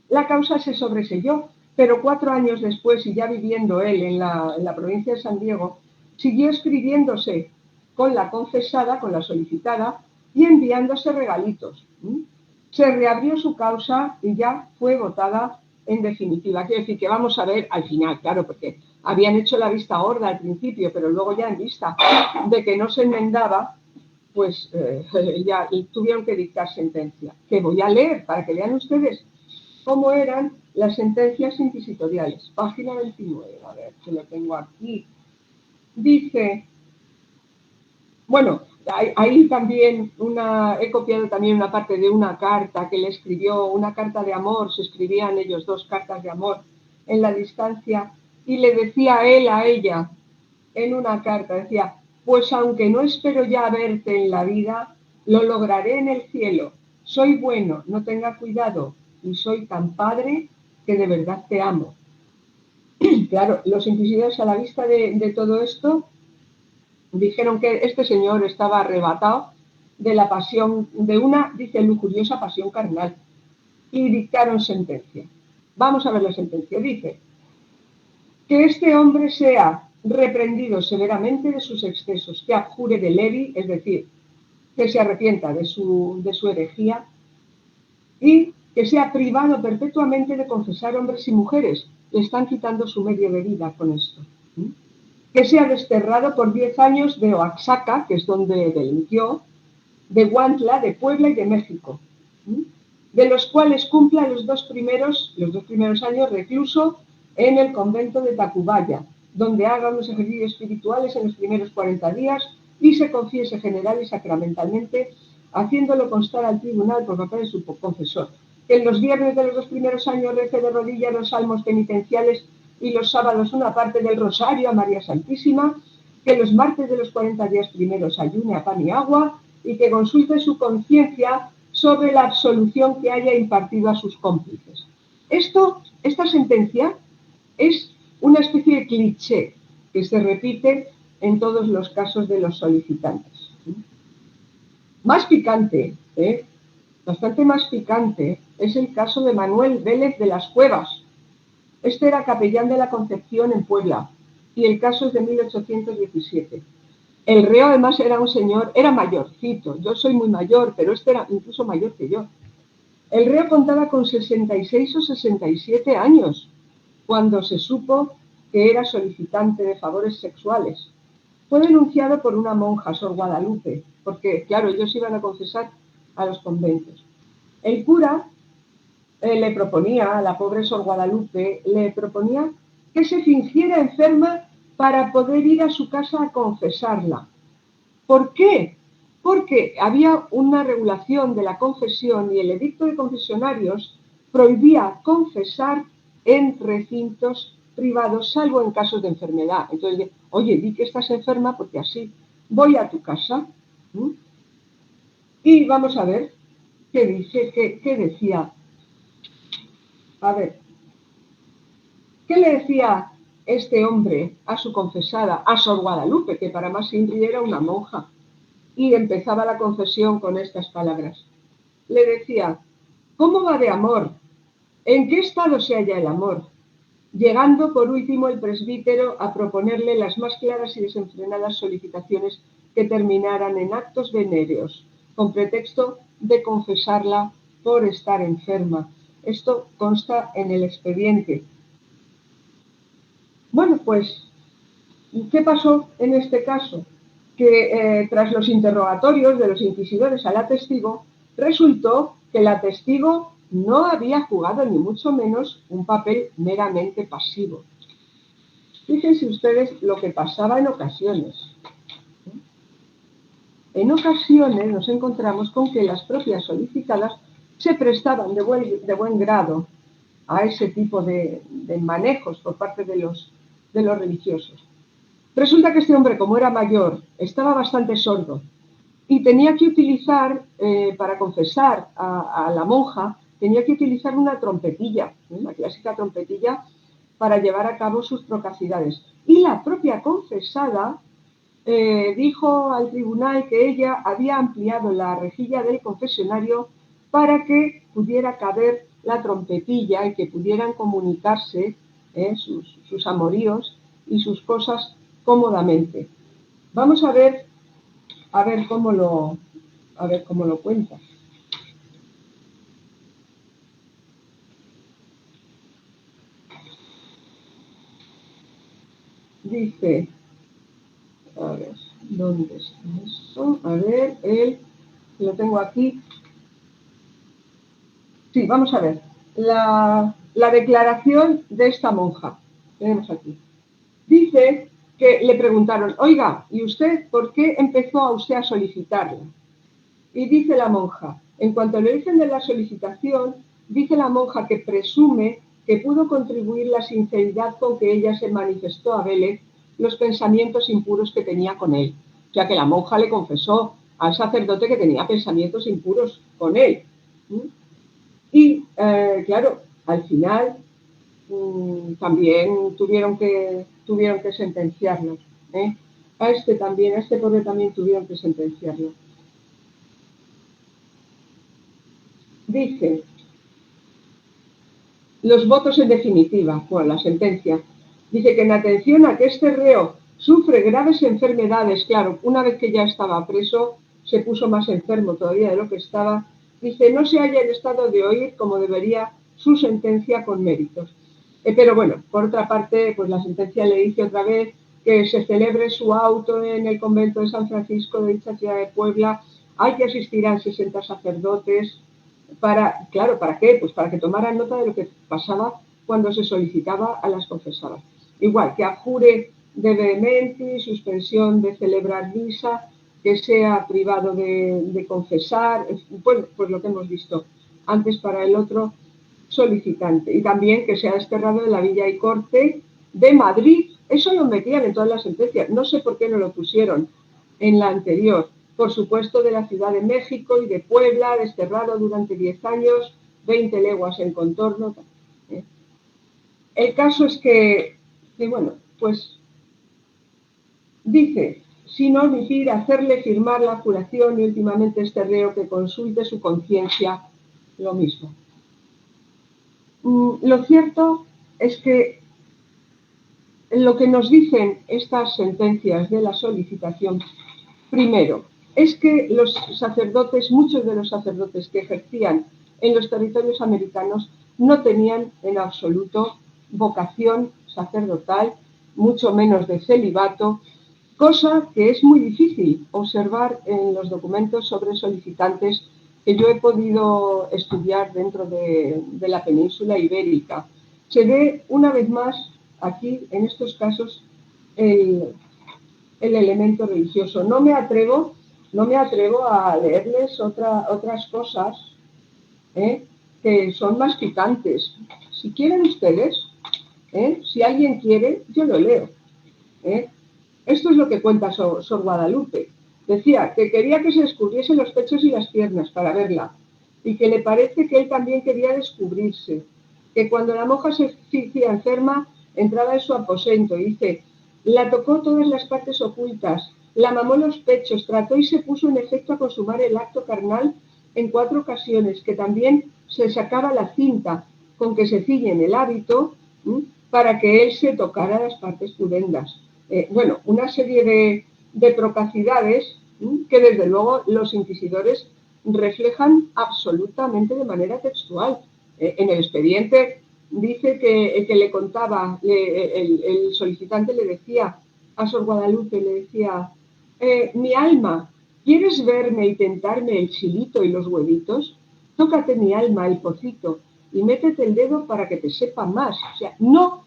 La causa se sobreseyó, pero 4 años después, y ya viviendo él en la provincia de San Diego, siguió escribiéndose con la confesada, con la solicitada, y enviándose regalitos. Se reabrió su causa y ya fue votada en definitiva. Quiero decir que vamos a ver al final, claro, porque habían hecho la vista gorda al principio, pero luego ya en vista de que no se enmendaba, pues ya tuvieron que dictar sentencia. Que voy a leer para que vean ustedes cómo eran las sentencias inquisitoriales. Página 29, a ver, que lo tengo aquí. Dice, bueno, ahí también he copiado también una parte de una carta que le escribió, una carta de amor, se escribían ellos dos cartas de amor en la distancia, y le decía él a ella en una carta, decía, pues aunque no espero ya verte en la vida, lo lograré en el cielo. Soy bueno, no tenga cuidado, y soy tan padre que de verdad te amo. Claro, los inquisidores a la vista de todo esto dijeron que este señor estaba arrebatado de la pasión, de una, dice, lujuriosa pasión carnal, y dictaron sentencia. Vamos a ver la sentencia. Dice que este hombre sea reprendido severamente de sus excesos, que abjure de levi, es decir, que se arrepienta de su herejía, y que sea privado perpetuamente de confesar hombres y mujeres. Le están quitando su medio de vida con esto. Que sea desterrado por 10 años de Oaxaca, que es donde delinquió, de Huantla, de Puebla y de México, de los cuales cumpla los dos primeros años recluso en el convento de Tacubaya, donde haga unos ejercicios espirituales en los primeros 40 días y se confiese general y sacramentalmente, haciéndolo constar al tribunal por parte de su confesor. Que en los viernes de los 2 primeros años rece de rodillas los salmos penitenciales y los sábados una parte del rosario a María Santísima, que los martes de los 40 días primeros ayune a pan y agua y que consulte su conciencia sobre la absolución que haya impartido a sus cómplices. Esta sentencia es una especie de cliché que se repite en todos los casos de los solicitantes. Más picante, bastante más picante, es el caso de Manuel Vélez de las Cuevas. Este era capellán de la Concepción en Puebla y el caso es de 1817. El reo además era un señor, era mayorcito, yo soy muy mayor, pero este era incluso mayor que yo. El reo contaba con 66 o 67 años cuando se supo que era solicitante de favores sexuales. Fue denunciado por una monja, Sor Guadalupe, porque, claro, ellos iban a confesar a los conventos. El cura le proponía, a la pobre Sor Guadalupe, le proponía que se fingiera enferma para poder ir a su casa a confesarla. ¿Por qué? Porque había una regulación de la confesión y el edicto de confesionarios prohibía confesar en recintos privados, salvo en casos de enfermedad. Entonces, oye, di que estás enferma porque así voy a tu casa. Y vamos a ver qué dice, qué decía. A ver, ¿qué le decía este hombre a su confesada, a Sor Guadalupe, que para más Inri era una monja? Y empezaba la confesión con estas palabras. Le decía, ¿cómo va de amor? ¿En qué estado se halla el amor? Llegando por último el presbítero a proponerle las más claras y desenfrenadas solicitaciones que terminaran en actos venéreos, con pretexto de confesarla por estar enferma. Esto consta en el expediente. Bueno, pues, ¿qué pasó en este caso? Que tras los interrogatorios de los inquisidores a la testigo, resultó que la testigo no había jugado ni mucho menos un papel meramente pasivo. Fíjense ustedes lo que pasaba en ocasiones. En ocasiones nos encontramos con que las propias solicitadas se prestaban de buen grado a ese tipo de manejos por parte de los religiosos. Resulta que este hombre, como era mayor, estaba bastante sordo y tenía que utilizar, para confesar a la monja, tenía que utilizar una trompetilla, una clásica trompetilla, para llevar a cabo sus procacidades. Y la propia confesada dijo al tribunal que ella había ampliado la rejilla del confesionario para que pudiera caber la trompetilla y que pudieran comunicarse sus amoríos y sus cosas cómodamente. Vamos a ver a ver cómo lo cuenta. Dice, a ver, ¿dónde está eso? A ver, lo tengo aquí. Sí, vamos a ver. La declaración de esta monja. Tenemos aquí. Dice que le preguntaron, oiga, ¿y usted por qué empezó a usted a solicitarla? Y dice la monja, en cuanto al origen de la solicitación, dice la monja que presume que pudo contribuir la sinceridad con que ella se manifestó a Vélez los pensamientos impuros que tenía con él. O sea que la monja le confesó al sacerdote que tenía pensamientos impuros con él. Y, claro, al final también tuvieron que sentenciarlo. A este pobre también tuvieron que sentenciarlo. Dice, los votos en definitiva, la sentencia, dice que en atención a que este reo sufre graves enfermedades, claro, una vez que ya estaba preso, se puso más enfermo todavía de lo que estaba, dice, no se halla en estado de oír como debería su sentencia con méritos. Pero bueno, por otra parte, pues la sentencia le dice otra vez que se celebre su auto en el convento de San Francisco de dicha ciudad de Puebla, hay que asistirán 60 sacerdotes, ¿para qué? Pues para que tomaran nota de lo que pasaba cuando se solicitaba a las confesadas. Igual, que abjure de vehementi, suspensión de celebrar misa, que sea privado de confesar, pues lo que hemos visto antes para el otro solicitante. Y también que sea desterrado de la Villa y Corte de Madrid. Eso lo metían en todas las sentencias. No sé por qué no lo pusieron en la anterior. Por supuesto, de la Ciudad de México y de Puebla, desterrado durante 10 años, 20 leguas en contorno. El caso es que bueno, pues dice, sin omitir hacerle firmar la juración y últimamente este reo que consulte su conciencia, lo mismo. Lo cierto es que lo que nos dicen estas sentencias de la solicitación, primero, es que los sacerdotes, muchos de los sacerdotes que ejercían en los territorios americanos no tenían en absoluto vocación sacerdotal, mucho menos de celibato, cosa que es muy difícil observar en los documentos sobre solicitantes que yo he podido estudiar dentro de la península ibérica. Se ve una vez más aquí, en estos casos, el elemento religioso. No me atrevo a leerles otras cosas que son más picantes. Si quieren ustedes, si alguien quiere, yo lo leo. Esto es lo que cuenta Sor Guadalupe. Decía que quería que se descubriesen los pechos y las piernas para verla y que le parece que él también quería descubrirse. Que cuando la monja se sentía enferma, entraba en su aposento y dice, la tocó todas las partes ocultas, la mamó los pechos, trató y se puso en efecto a consumar el acto carnal en 4 ocasiones, que también se sacaba la cinta con que se ciñen el hábito para que él se tocara las partes pudendas. Bueno, una serie de procacidades que desde luego los inquisidores reflejan absolutamente de manera textual. En el expediente dice que le contaba, el solicitante le decía a Sor Guadalupe, le decía, mi alma, ¿quieres verme y tentarme el chilito y los huevitos? Tócate mi alma, el pocito, y métete el dedo para que te sepa más. O sea, no,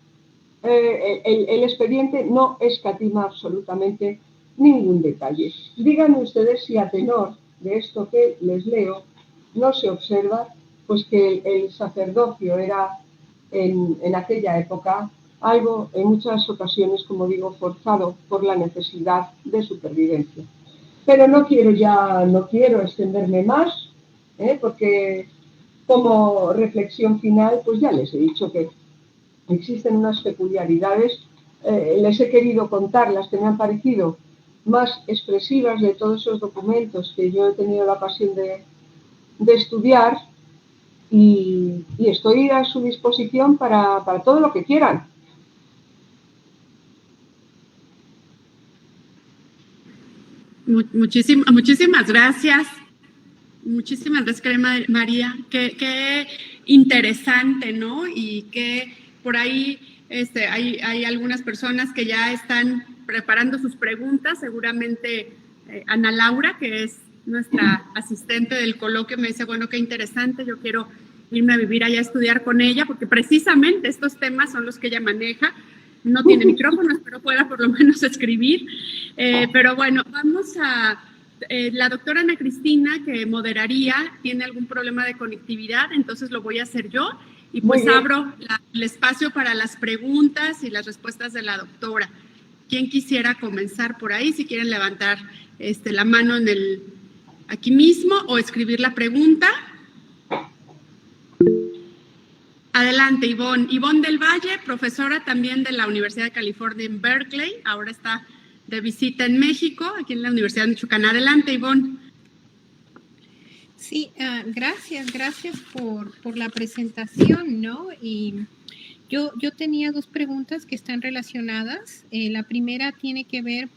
el expediente no escatima absolutamente ningún detalle. Díganme ustedes si a tenor de esto que les leo no se observa pues que el sacerdocio era en aquella época algo en muchas ocasiones, como digo, forzado por la necesidad de supervivencia. Pero no quiero extenderme más, porque como reflexión final, pues ya les he dicho que existen unas peculiaridades, les he querido contar las que me han parecido más expresivas de todos esos documentos que yo he tenido la ocasión de estudiar y estoy a su disposición para todo lo que quieran. Muchísimas gracias. Muchísimas gracias, María. Qué interesante, ¿no? Y que por ahí hay algunas personas que ya están preparando sus preguntas. Seguramente Ana Laura, que es nuestra asistente del coloquio, me dice, bueno, qué interesante, yo quiero irme a vivir allá a estudiar con ella, porque precisamente estos temas son los que ella maneja. No tiene micrófono, espero pueda por lo menos escribir. Pero bueno, vamos a... la doctora Ana Cristina, que moderaría, tiene algún problema de conectividad, entonces lo voy a hacer yo. Y pues abro el espacio para las preguntas y las respuestas de la doctora. ¿Quién quisiera comenzar por ahí? Si quieren levantar la mano aquí mismo o escribir la pregunta. Adelante, Ivonne. Ivonne del Valle, profesora también de la Universidad de California en Berkeley. Ahora está de visita en México, aquí en la Universidad de Michoacán. Adelante, Ivonne. Sí, gracias por la presentación, ¿no? Y yo tenía dos preguntas que están relacionadas. La primera tiene que ver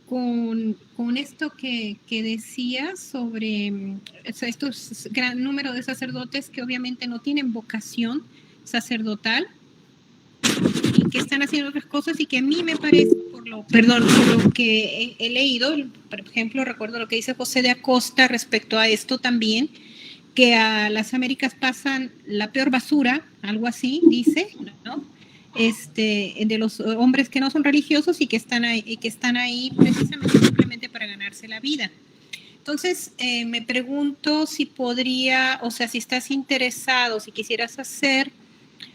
con esto que decías sobre estos gran número de sacerdotes que obviamente no tienen vocación sacerdotal y que están haciendo otras cosas y que a mí me parece, por lo que he leído, por ejemplo, recuerdo lo que dice José de Acosta respecto a esto también, que a las Américas pasan la peor basura, algo así, dice, ¿no? De los hombres que no son religiosos y que están ahí precisamente simplemente para ganarse la vida. Entonces, me pregunto si podría, o sea, si estás interesado, si quisieras hacer,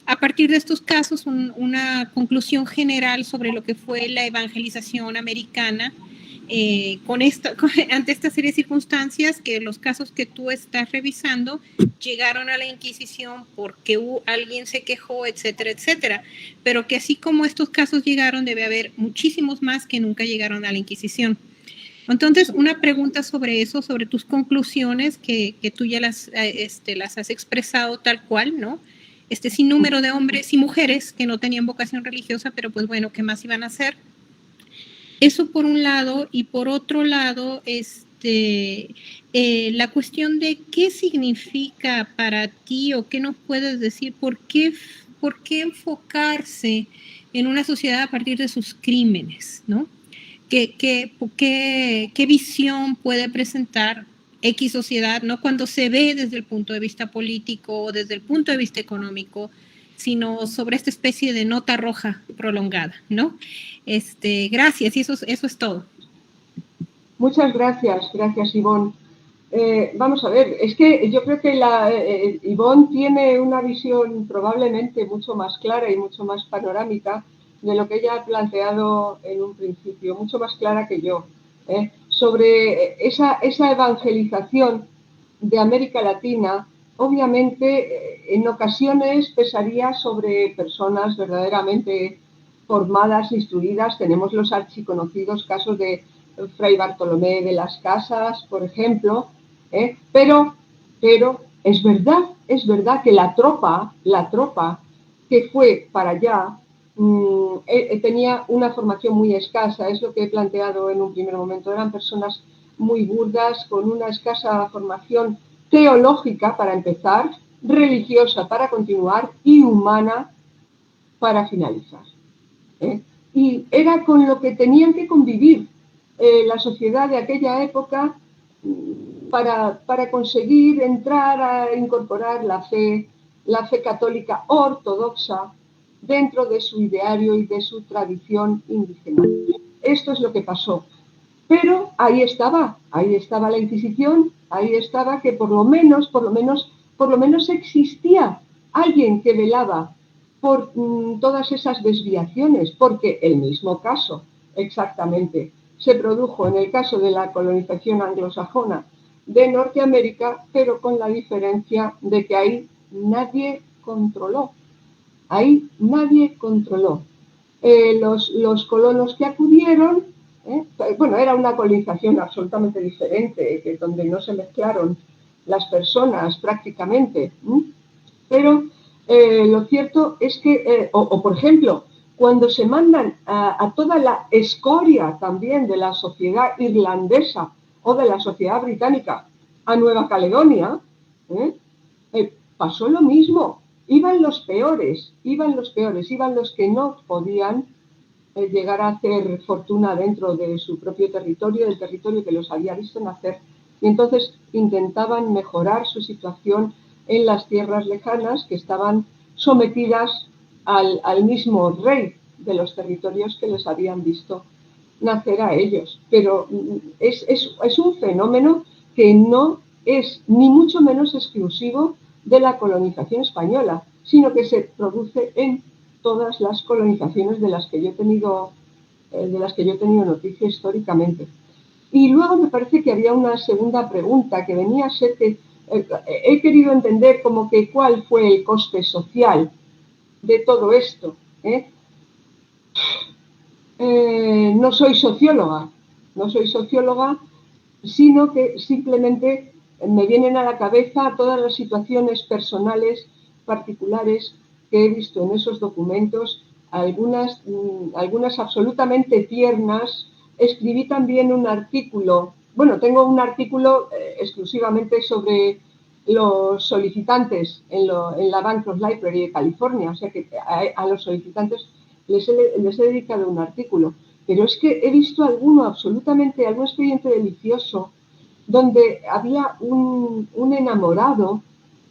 a partir de estos casos, una conclusión general sobre lo que fue la evangelización americana ante esta serie de circunstancias, que los casos que tú estás revisando llegaron a la Inquisición porque alguien se quejó, etcétera, etcétera, pero que así como estos casos llegaron, debe haber muchísimos más que nunca llegaron a la Inquisición. Entonces, una pregunta sobre eso, sobre tus conclusiones, que tú ya las has expresado tal cual, ¿no? Sin número de hombres y mujeres que no tenían vocación religiosa, pero pues bueno, ¿qué más iban a hacer? Eso por un lado, y por otro lado, la cuestión de qué significa para ti o qué nos puedes decir, por qué enfocarse en una sociedad a partir de sus crímenes, ¿no? ¿Qué visión puede presentar X sociedad, no cuando se ve desde el punto de vista político o desde el punto de vista económico, sino sobre esta especie de nota roja prolongada, ¿no? Gracias, y eso es todo. Muchas gracias Ivonne. Vamos a ver, es que yo creo que Ivonne tiene una visión probablemente mucho más clara y mucho más panorámica de lo que ella ha planteado en un principio, mucho más clara que yo, sobre esa evangelización de América Latina. Obviamente, en ocasiones pesaría sobre personas verdaderamente formadas, instruidas. Tenemos los archiconocidos casos de Fray Bartolomé de las Casas, por ejemplo, pero es verdad que la tropa que fue para allá tenía una formación muy escasa. Es lo que he planteado en un primer momento. Eran personas muy burdas, con una escasa formación teológica para empezar, religiosa para continuar y humana para finalizar. Y era con lo que tenían que convivir la sociedad de aquella época para conseguir entrar a incorporar la fe católica ortodoxa dentro de su ideario y de su tradición indígena. Esto es lo que pasó. Pero ahí estaba la Inquisición, ahí estaba que por lo menos existía alguien que velaba por todas esas desviaciones, porque el mismo caso exactamente se produjo en el caso de la colonización anglosajona de Norteamérica, pero con la diferencia de que ahí nadie controló. Los colonos que acudieron, era una colonización absolutamente diferente, donde no se mezclaron las personas prácticamente, pero lo cierto es que, por ejemplo, cuando se mandan a toda la escoria también de la sociedad irlandesa o de la sociedad británica a Nueva Caledonia, pasó lo mismo. Iban los peores, iban los que no podían llegar a hacer fortuna dentro de su propio territorio, del territorio que los había visto nacer, y entonces intentaban mejorar su situación en las tierras lejanas que estaban sometidas al mismo rey de los territorios que les habían visto nacer a ellos. Pero es un fenómeno que no es ni mucho menos exclusivo de la colonización española, sino que se produce en todas las colonizaciones de las que yo he tenido noticia históricamente. Y luego me parece que había una segunda pregunta que venía a ser que he querido entender como que cuál fue el coste social de todo esto. No soy socióloga, sino que simplemente me vienen a la cabeza todas las situaciones personales particulares que he visto en esos documentos, algunas absolutamente tiernas. Escribí también un artículo, bueno, tengo un artículo exclusivamente sobre los solicitantes en la Bancroft Library de California, o sea que a los solicitantes les he dedicado un artículo, pero es que he visto algún expediente delicioso donde había un enamorado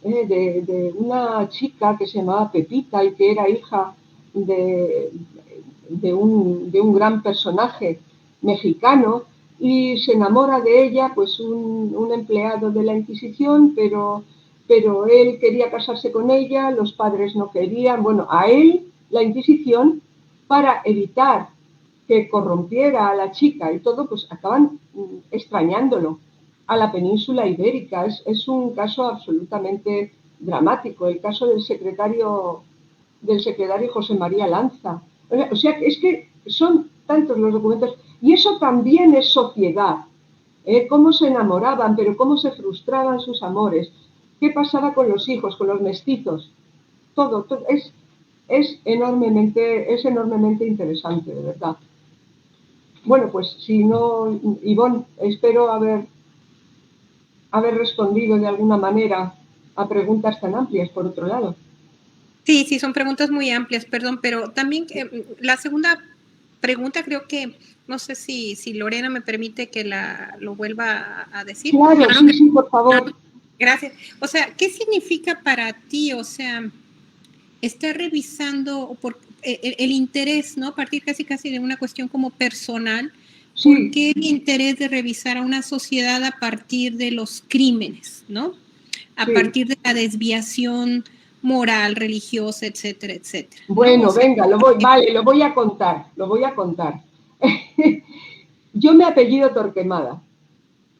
de una chica que se llamaba Pepita y que era hija de un gran personaje mexicano, y se enamora de ella pues un empleado de la Inquisición, pero él quería casarse con ella, los padres no querían. Bueno, a él la Inquisición, para evitar que corrompiera a la chica y todo, pues acaban extrañándolo a la península ibérica. Es un caso absolutamente dramático, el caso del secretario José María Lanza. O sea, es que son tantos los documentos, y eso también es sociedad. Cómo se enamoraban, pero cómo se frustraban sus amores, qué pasaba con los hijos, con los mestizos, todo es enormemente interesante, de verdad. Bueno, pues si no, Ivonne, espero haber respondido de alguna manera a preguntas tan amplias, por otro lado. Sí, son preguntas muy amplias, perdón, pero también la segunda pregunta creo que, no sé si Lorena me permite que lo vuelva a decir. Claro, sí, por favor. Gracias. O sea, ¿qué significa para ti, o sea, estar revisando el interés, ¿no? A partir casi de una cuestión como personal. Sí. ¿Por qué el interés de revisar a una sociedad a partir de los crímenes, ¿no? A partir de la desviación moral, religiosa, etcétera, etcétera? Bueno, ¿no? O sea, venga, lo voy a contar. Yo me apellido Torquemada.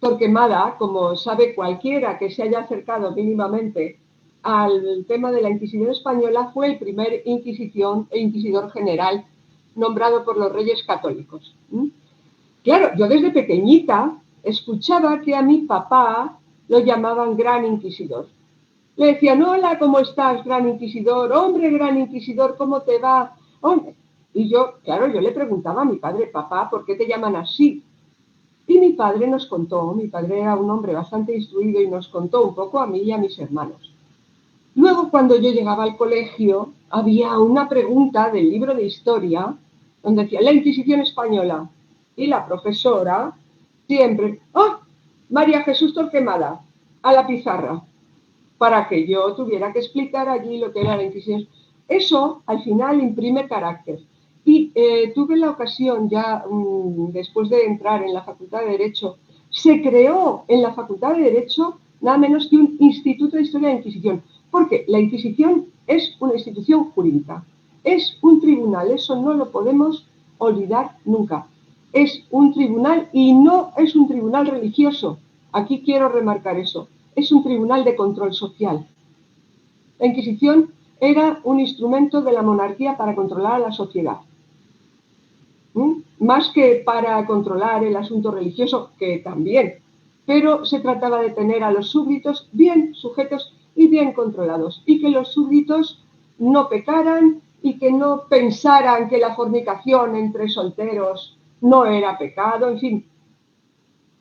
Torquemada, como sabe cualquiera que se haya acercado mínimamente al tema de la Inquisición española, fue el primer inquisidor general nombrado por los reyes católicos. Claro, yo desde pequeñita escuchaba que a mi papá lo llamaban Gran Inquisidor. Le decían, hola, ¿cómo estás, Gran Inquisidor? Hombre, Gran Inquisidor, ¿cómo te va? Hombre. Y yo le preguntaba a mi padre, papá, ¿por qué te llaman así? Y mi padre era un hombre bastante instruido y nos contó un poco a mí y a mis hermanos. Luego, cuando yo llegaba al colegio, había una pregunta del libro de historia donde decía, la Inquisición española. Y la profesora siempre, María Jesús Torquemada, a la pizarra, para que yo tuviera que explicar allí lo que era la Inquisición. Eso, al final, imprime carácter. Y tuve la ocasión ya, después de entrar en la Facultad de Derecho, se creó en la Facultad de Derecho nada menos que un Instituto de Historia de la Inquisición, porque la Inquisición es una institución jurídica, es un tribunal, eso no lo podemos olvidar nunca. Es un tribunal y no es un tribunal religioso, aquí quiero remarcar eso, es un tribunal de control social. La Inquisición era un instrumento de la monarquía para controlar a la sociedad. Más que para controlar el asunto religioso, que también, pero se trataba de tener a los súbditos bien sujetos y bien controlados, y que los súbditos no pecaran y que no pensaran que la fornicación entre solteros no era pecado, en fin,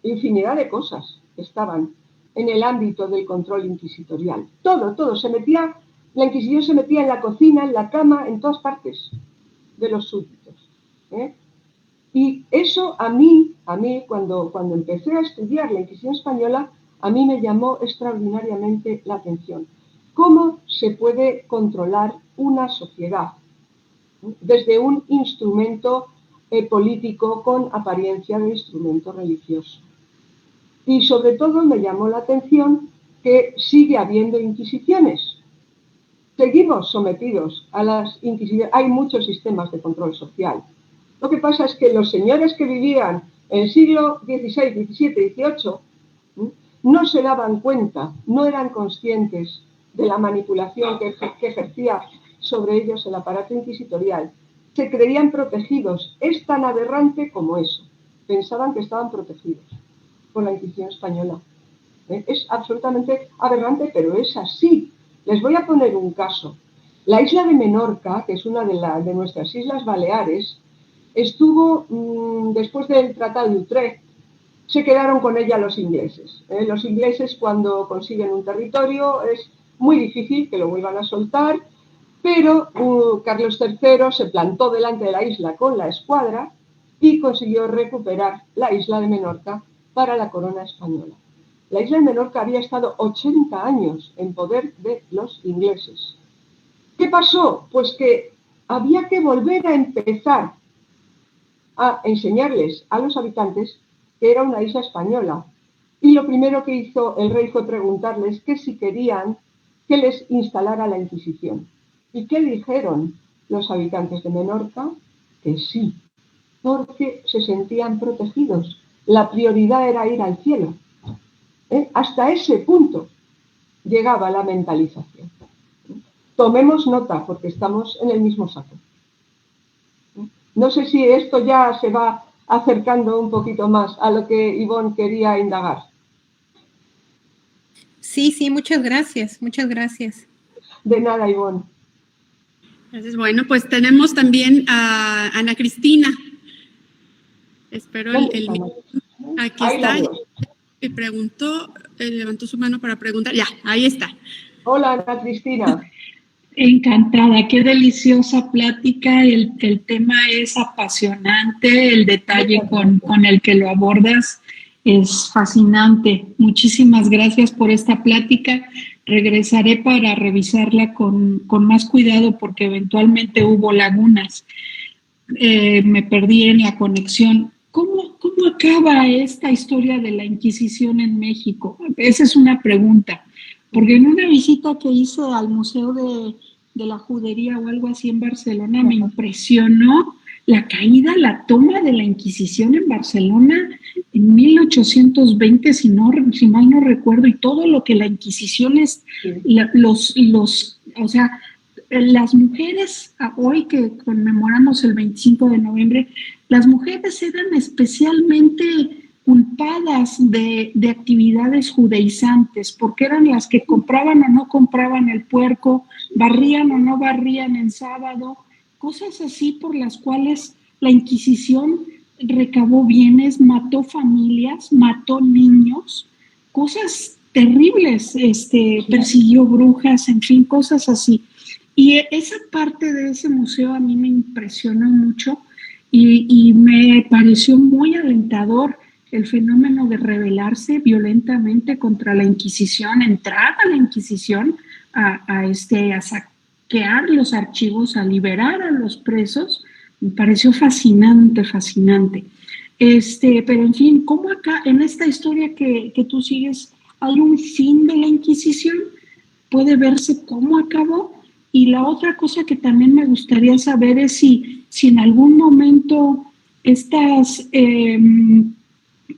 infinidad de cosas estaban en el ámbito del control inquisitorial. Todo se metía, la Inquisición se metía en la cocina, en la cama, en todas partes de los súbditos. Y eso a mí cuando empecé a estudiar la Inquisición española, a mí me llamó extraordinariamente la atención. ¿Cómo se puede controlar una sociedad desde un instrumento político con apariencia de instrumento religioso? Y sobre todo me llamó la atención que sigue habiendo inquisiciones. Seguimos sometidos a las inquisiciones. Hay muchos sistemas de control social. Lo que pasa es que los señores que vivían en el siglo XVI, XVII, XVIII no se daban cuenta, no eran conscientes de la manipulación que ejercía sobre ellos el aparato inquisitorial. Se creían protegidos. Es tan aberrante como eso. Pensaban que estaban protegidos por la Inquisición española. Es absolutamente aberrante, pero es así. Les voy a poner un caso. La isla de Menorca, que es una de nuestras islas Baleares, estuvo, después del Tratado de Utrecht, se quedaron con ella los ingleses. Los ingleses, cuando consiguen un territorio, es muy difícil que lo vuelvan a soltar, pero Carlos III se plantó delante de la isla con la escuadra y consiguió recuperar la isla de Menorca para la corona española. La isla de Menorca había estado 80 años en poder de los ingleses. ¿Qué pasó? Pues que había que volver a empezar a enseñarles a los habitantes que era una isla española. Y lo primero que hizo el rey fue preguntarles que si querían que les instalara la Inquisición. ¿Y qué dijeron los habitantes de Menorca? Que sí, porque se sentían protegidos. La prioridad era ir al cielo. Hasta ese punto llegaba la mentalización. Tomemos nota, porque estamos en el mismo saco. No sé si esto ya se va acercando un poquito más a lo que Ivonne quería indagar. Sí, muchas gracias, muchas gracias. De nada, Ivonne. Entonces, bueno, pues tenemos también a Ana Cristina. Espero el aquí ahí está. Y preguntó, levantó su mano para preguntar. Ya, ahí está. Hola, Ana Cristina. Encantada, qué deliciosa plática, el tema es apasionante, el detalle con el que lo abordas es fascinante. Muchísimas gracias por esta plática. Regresaré para revisarla con más cuidado porque eventualmente hubo lagunas. Me perdí en la conexión. ¿Cómo acaba esta historia de la Inquisición en México? Esa es una pregunta. Porque en una visita que hice al Museo de la Judería o algo así en Barcelona, me impresionó la caída, la toma de la Inquisición en Barcelona en 1820, si mal no recuerdo, y todo lo que la Inquisición es, o sea, las mujeres, hoy que conmemoramos el 25 de noviembre, las mujeres eran especialmente culpadas de actividades judaizantes, porque eran las que compraban o no compraban el puerco, barrían o no barrían en sábado, cosas así por las cuales la Inquisición recabó bienes, mató familias, mató niños, cosas terribles, persiguió brujas, en fin, cosas así. Y esa parte de ese museo a mí me impresionó mucho y me pareció muy alentador el fenómeno de rebelarse violentamente contra la Inquisición, entrar a la Inquisición a saquear los archivos, a liberar a los presos. Me pareció fascinante. Pero en fin, ¿cómo acá en esta historia que tú sigues hay un fin de la Inquisición? ¿Puede verse cómo acabó? Y la otra cosa que también me gustaría saber es si en algún momento estas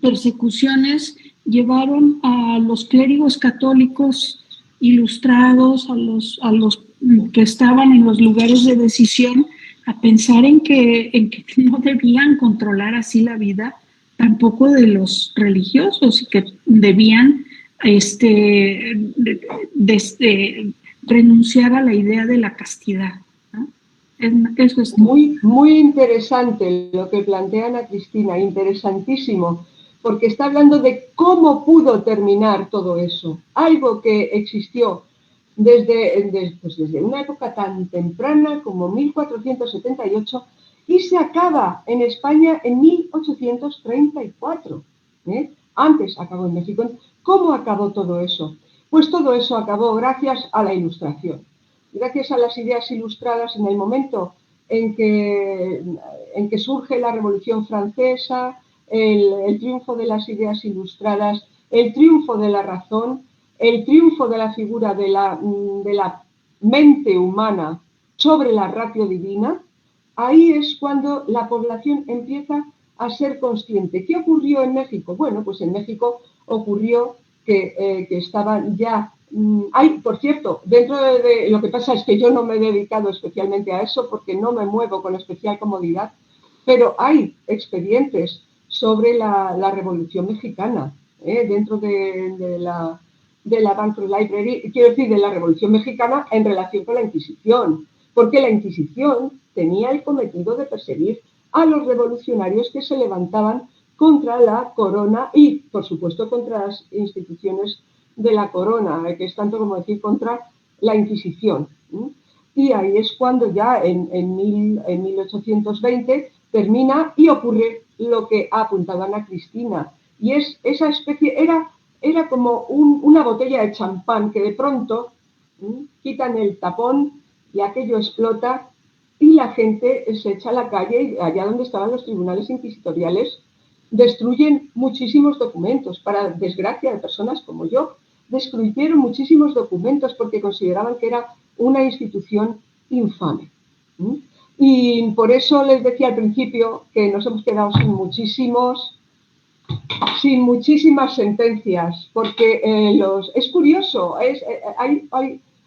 persecuciones llevaron a los clérigos católicos ilustrados, a los que estaban en los lugares de decisión, a pensar en que no debían controlar así la vida tampoco de los religiosos, y que debían renunciar a la idea de la castidad, ¿no? Eso es todo. Muy interesante lo que plantea Ana Cristina, interesantísimo, porque está hablando de cómo pudo terminar todo eso, algo que existió desde una época tan temprana como 1478 y se acaba en España en 1834. Antes acabó en México. ¿Cómo acabó todo eso? Pues todo eso acabó gracias a la Ilustración, gracias a las ideas ilustradas en el momento en que surge la Revolución Francesa, el triunfo de las ideas ilustradas, el triunfo de la razón, el triunfo de la figura de la mente humana sobre la ratio divina. Ahí es cuando la población empieza a ser consciente. ¿Qué ocurrió en México? Bueno, pues en México ocurrió que estaban ya... por cierto, dentro de lo que pasa es que yo no me he dedicado especialmente a eso porque no me muevo con especial comodidad, pero hay expedientes sobre la Revolución Mexicana dentro de la Bancroft Library, quiero decir, de la Revolución Mexicana en relación con la Inquisición, porque la Inquisición tenía el cometido de perseguir a los revolucionarios que se levantaban contra la corona y, por supuesto, contra las instituciones de la corona, que es tanto como decir contra la Inquisición. Y ahí es cuando ya en 1820 termina y ocurre lo que ha apuntado Ana Cristina, y es esa especie, era como una botella de champán que de pronto quitan el tapón y aquello explota y la gente se echa a la calle y allá donde estaban los tribunales inquisitoriales destruyen muchísimos documentos, para desgracia de personas como yo. Destruyeron muchísimos documentos porque consideraban que era una institución infame. Y por eso les decía al principio que nos hemos quedado sin muchísimas sentencias, porque es curioso,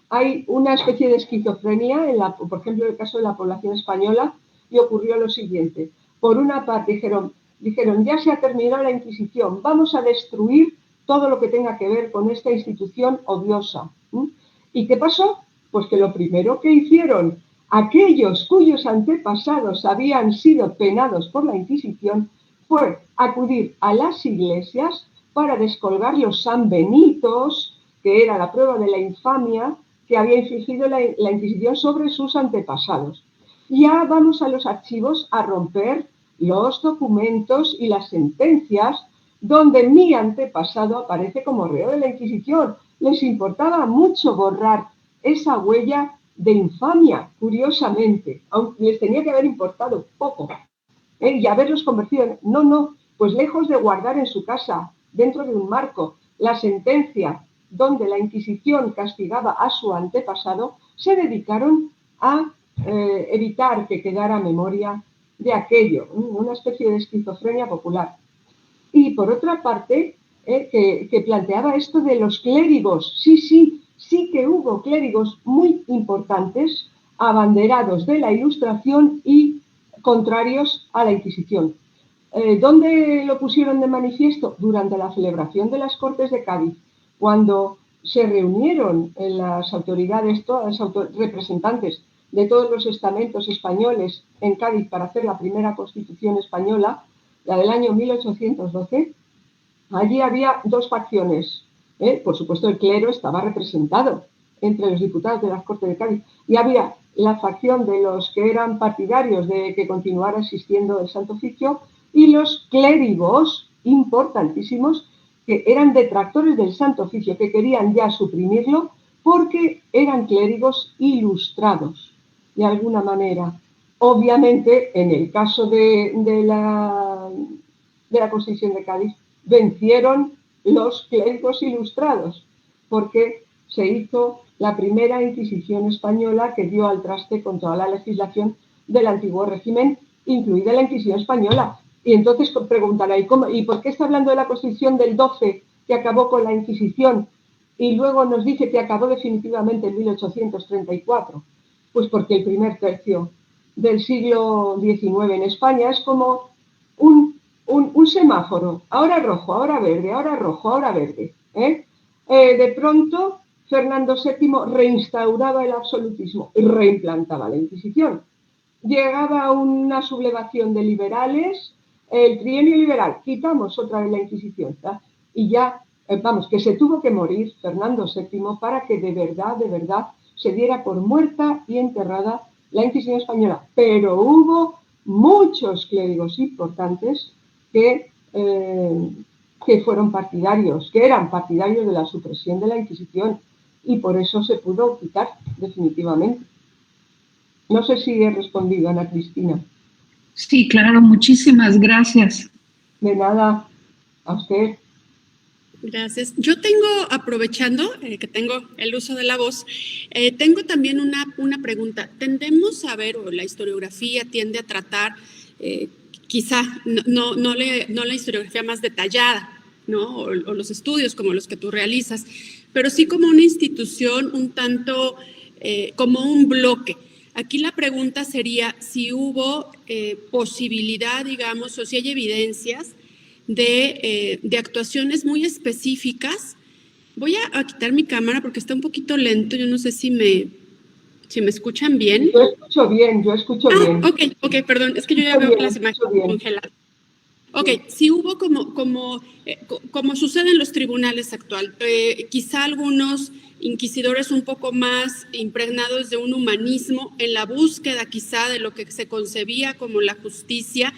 hay una especie de esquizofrenia, por ejemplo, en el caso de la población española, y ocurrió lo siguiente. Por una parte dijeron, ya se ha terminado la Inquisición, vamos a destruir todo lo que tenga que ver con esta institución odiosa. ¿Y qué pasó? Pues que lo primero que hicieron aquellos cuyos antepasados habían sido penados por la Inquisición fue acudir a las iglesias para descolgar los sanbenitos, que era la prueba de la infamia que había infligido la Inquisición sobre sus antepasados. Ya vamos a los archivos a romper los documentos y las sentencias donde mi antepasado aparece como reo de la Inquisición. Les importaba mucho borrar esa huella de infamia, curiosamente, aunque les tenía que haber importado poco. Y haberlos convertido en... No, pues lejos de guardar en su casa, dentro de un marco, la sentencia donde la Inquisición castigaba a su antepasado, se dedicaron a evitar que quedara memoria de aquello, una especie de esquizofrenia popular. Y por otra parte, que planteaba esto de los clérigos. Sí que hubo clérigos muy importantes, abanderados de la Ilustración y contrarios a la Inquisición. ¿Dónde lo pusieron de manifiesto? Durante la celebración de las Cortes de Cádiz, cuando se reunieron las autoridades, todas las representantes de todos los estamentos españoles en Cádiz para hacer la primera Constitución española, la del año 1812, allí había dos facciones. Por supuesto, el clero estaba representado entre los diputados de las Cortes de Cádiz y había la facción de los que eran partidarios de que continuara existiendo el Santo Oficio y los clérigos importantísimos que eran detractores del Santo Oficio, que querían ya suprimirlo porque eran clérigos ilustrados, de alguna manera. Obviamente, en el caso de la Constitución de Cádiz, vencieron los clérigos ilustrados, porque se hizo la primera Inquisición española que dio al traste con toda la legislación del antiguo régimen, incluida la Inquisición española. Y entonces preguntará, ¿y por qué está hablando de la Constitución del 12 que acabó con la Inquisición y luego nos dice que acabó definitivamente en 1834? Pues porque el primer tercio del siglo XIX en España es como un semáforo, ahora rojo, ahora verde, ahora rojo, ahora verde. De pronto, Fernando VII reinstauraba el absolutismo y reimplantaba la Inquisición. llegaba una sublevación de liberales, el trienio liberal, quitamos otra vez la Inquisición, ¿verdad? Y ya, vamos, que se tuvo que morir Fernando VII para que de verdad, se diera por muerta y enterrada la Inquisición española. Pero hubo muchos clérigos importantes que fueron partidarios, que eran partidarios de la supresión de la Inquisición, y por eso se pudo quitar definitivamente. No sé si he respondido, Ana Cristina. Sí, claro, muchísimas gracias. De nada, a usted. Gracias. Yo tengo, aprovechando que tengo el uso de la voz, tengo también una pregunta. Tendemos a ver, o la historiografía tiende a tratar, quizá no la historiografía más detallada, ¿no? O los estudios como los que tú realizas, pero sí como una institución un tanto como un bloque. Aquí la pregunta sería si hubo posibilidad, digamos, o si hay evidencias de actuaciones muy específicas. Voy a quitar mi cámara porque está un poquito lento. Yo no sé si me escuchan bien. Yo escucho bien. Ok, perdón. Es que yo ya veo las imágenes congeladas. Ok, si hubo como sucede en los tribunales actual, quizá algunos inquisidores un poco más impregnados de un humanismo en la búsqueda quizá de lo que se concebía como la justicia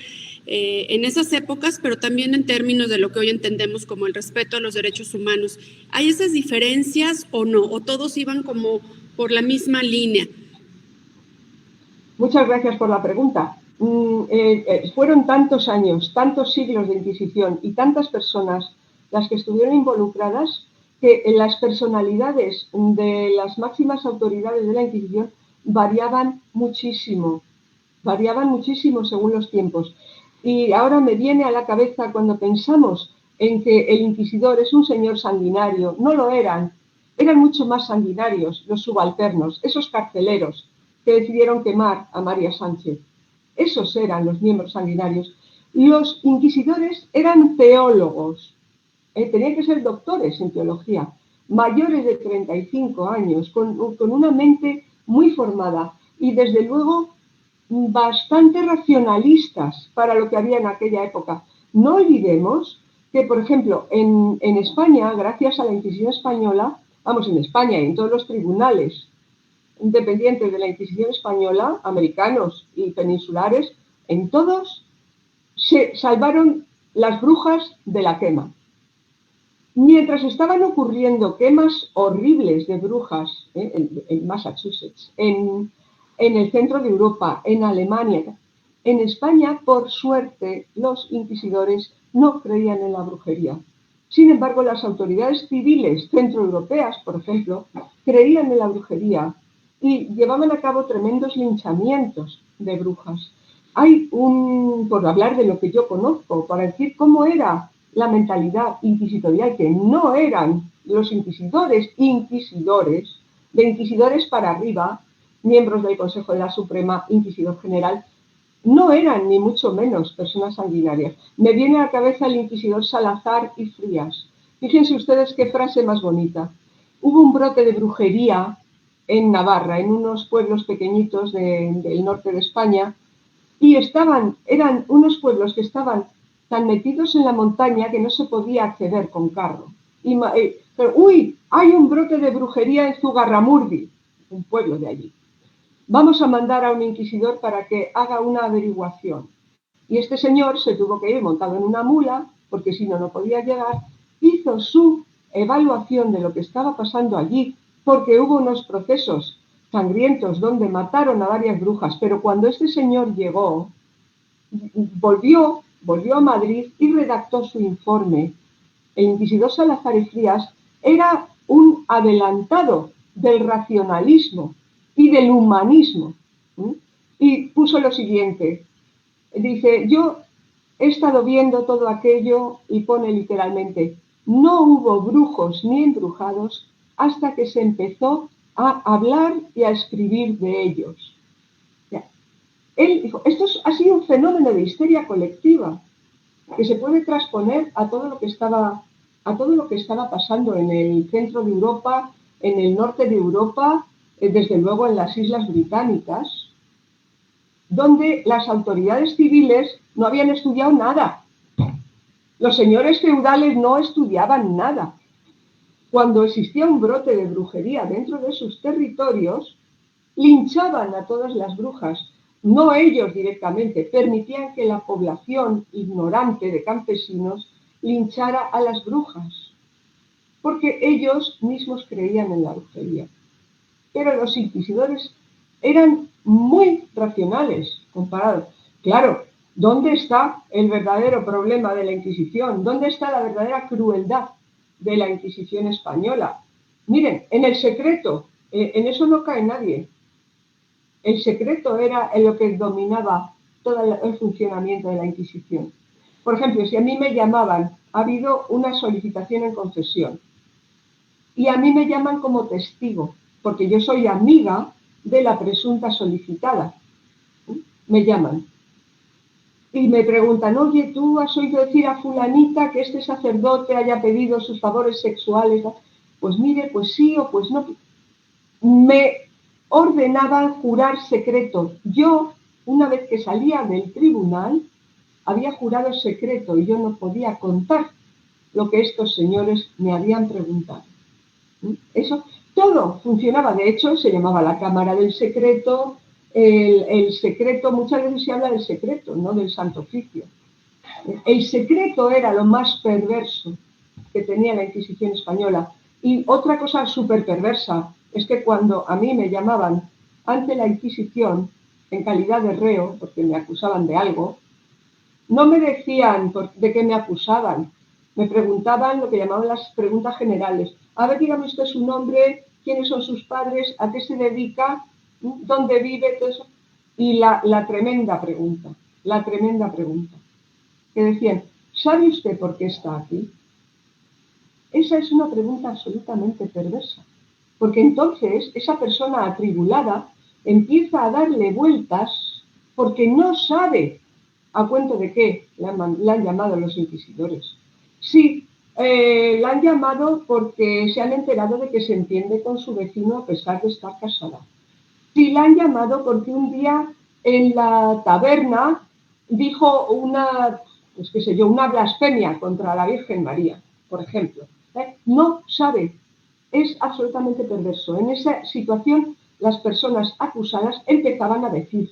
en esas épocas, pero también en términos de lo que hoy entendemos como el respeto a los derechos humanos. ¿Hay esas diferencias o no? ¿O todos iban como por la misma línea? Muchas gracias por la pregunta. Fueron tantos años, tantos siglos de Inquisición y tantas personas las que estuvieron involucradas que las personalidades de las máximas autoridades de la Inquisición variaban muchísimo según los tiempos. Y ahora me viene a la cabeza cuando pensamos en que el inquisidor es un señor sanguinario. No lo eran mucho más sanguinarios los subalternos, esos carceleros que decidieron quemar a María Sánchez. Esos eran los miembros sanguinarios. Los inquisidores eran teólogos, tenían que ser doctores en teología, mayores de 35 años, con una mente muy formada y desde luego bastante racionalistas para lo que había en aquella época. No olvidemos que, por ejemplo, en España, gracias a la Inquisición española, en España y en todos los tribunales independientes de la Inquisición española, americanos y peninsulares, en todos se salvaron las brujas de la quema. Mientras estaban ocurriendo quemas horribles de brujas en Massachusetts, en el centro de Europa, en Alemania, en España, por suerte, los inquisidores no creían en la brujería. Sin embargo, las autoridades civiles centroeuropeas, por ejemplo, creían en la brujería y llevaban a cabo tremendos linchamientos de brujas. Hay por hablar de lo que yo conozco, para decir cómo era la mentalidad inquisitorial, que no eran los inquisidores, de inquisidores para arriba, miembros del Consejo de la Suprema, inquisidor general, no eran ni mucho menos personas sanguinarias. Me viene a la cabeza el inquisidor Salazar y Frías. Fíjense ustedes qué frase más bonita. Hubo un brote de brujería en Navarra, en unos pueblos pequeñitos del norte de España, y eran unos pueblos que estaban tan metidos en la montaña que no se podía acceder con carro. Hay un brote de brujería en Zugarramurdi, un pueblo de allí. Vamos a mandar a un inquisidor para que haga una averiguación. Y este señor se tuvo que ir montado en una mula, porque si no, no podía llegar. Hizo su evaluación de lo que estaba pasando allí, porque hubo unos procesos sangrientos donde mataron a varias brujas, pero cuando este señor llegó, volvió a Madrid y redactó su informe. El inquisidor Salazar y Frías era un adelantado del racionalismo y del humanismo. Y puso lo siguiente, dice, yo he estado viendo todo aquello, y pone literalmente, no hubo brujos ni embrujados hasta que se empezó a hablar y a escribir de ellos. Él dijo, esto ha sido un fenómeno de histeria colectiva que se puede transponer a todo lo que estaba pasando en el centro de Europa, en el norte de Europa, desde luego en las Islas Británicas. donde las autoridades civiles no habían estudiado nada. Los señores feudales no estudiaban nada. Cuando existía un brote de brujería dentro de sus territorios, linchaban a todas las brujas. No ellos directamente, permitían que la población ignorante de campesinos linchara a las brujas, porque ellos mismos creían en la brujería. Pero los inquisidores eran muy racionales comparados. Claro, ¿dónde está el verdadero problema de la Inquisición? ¿Dónde está la verdadera crueldad de la Inquisición española? Miren, en el secreto, en eso no cae nadie. El secreto era en lo que dominaba todo el funcionamiento de la Inquisición. Por ejemplo, si a mí me llamaban, ha habido una solicitación en confesión, y a mí me llaman como testigo, porque yo soy amiga de la presunta solicitada. Me llaman y me preguntan, oye, ¿tú has oído decir a fulanita que este sacerdote haya pedido sus favores sexuales? Pues mire, pues sí o pues no. Me ordenaban jurar secreto. Yo, una vez que salía del tribunal, había jurado secreto y yo no podía contar lo que estos señores me habían preguntado. Eso, todo funcionaba. De hecho, se llamaba la Cámara del Secreto. El secreto, muchas veces se habla del secreto, no del Santo Oficio. El secreto era lo más perverso que tenía la Inquisición española. Y otra cosa súper perversa es que cuando a mí me llamaban ante la Inquisición en calidad de reo, porque me acusaban de algo, no me decían de qué me acusaban. Me preguntaban lo que llamaban las preguntas generales. A ver, dígame usted su nombre, quiénes son sus padres, a qué se dedica, dónde vive, todo eso. Y la tremenda pregunta, que decían, ¿sabe usted por qué está aquí? Esa es una pregunta absolutamente perversa, porque entonces esa persona atribulada empieza a darle vueltas porque no sabe a cuento de qué la han llamado los inquisidores. Sí, la han llamado porque se han enterado de que se entiende con su vecino a pesar de estar casada. Sí, la han llamado porque un día en la taberna dijo una blasfemia contra la Virgen María, por ejemplo. No sabe, es absolutamente perverso. En esa situación, las personas acusadas empezaban a decir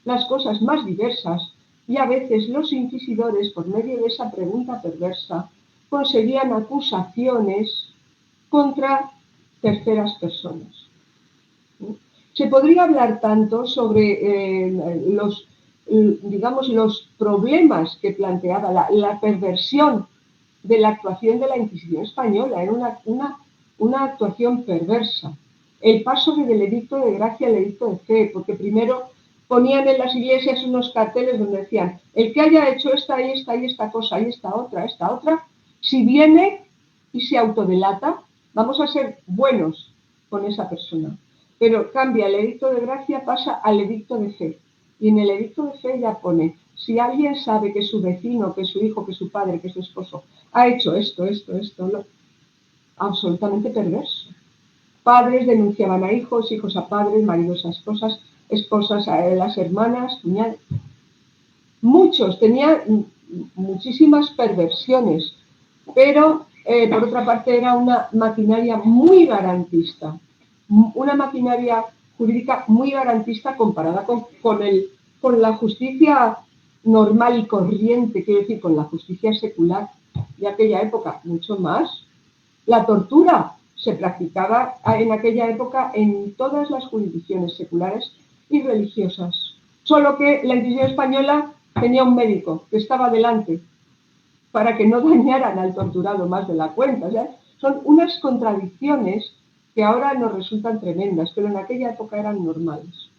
las cosas más diversas y a veces los inquisidores, por medio de esa pregunta perversa, conseguían acusaciones contra terceras personas. Se podría hablar tanto sobre los problemas que planteaba la perversión de la actuación de la Inquisición española. Era una actuación perversa. El paso del edicto de gracia al edicto de fe, porque primero ponían en las iglesias unos carteles donde decían, el que haya hecho esta y esta cosa y esta otra, si viene y se autodelata, vamos a ser buenos con esa persona. Pero cambia el edicto de gracia, pasa al edicto de fe. Y en el edicto de fe ya pone, si alguien sabe que su vecino, que su hijo, que su padre, que su esposo ha hecho esto, absolutamente perverso. Padres denunciaban a hijos, hijos a padres, maridos a esposas, esposas a las hermanas, cuñadas. Muchos tenían muchísimas perversiones, pero por otra parte era una maquinaria muy garantista, una maquinaria jurídica muy garantista comparada con la justicia normal y corriente, quiero decir, con la justicia secular de aquella época, mucho más. La tortura se practicaba en aquella época en todas las jurisdicciones seculares y religiosas, solo que la Inquisición española tenía un médico que estaba delante para que no dañaran al torturado más de la cuenta. O sea, son unas contradicciones que ahora nos resultan tremendas, pero en aquella época eran normales.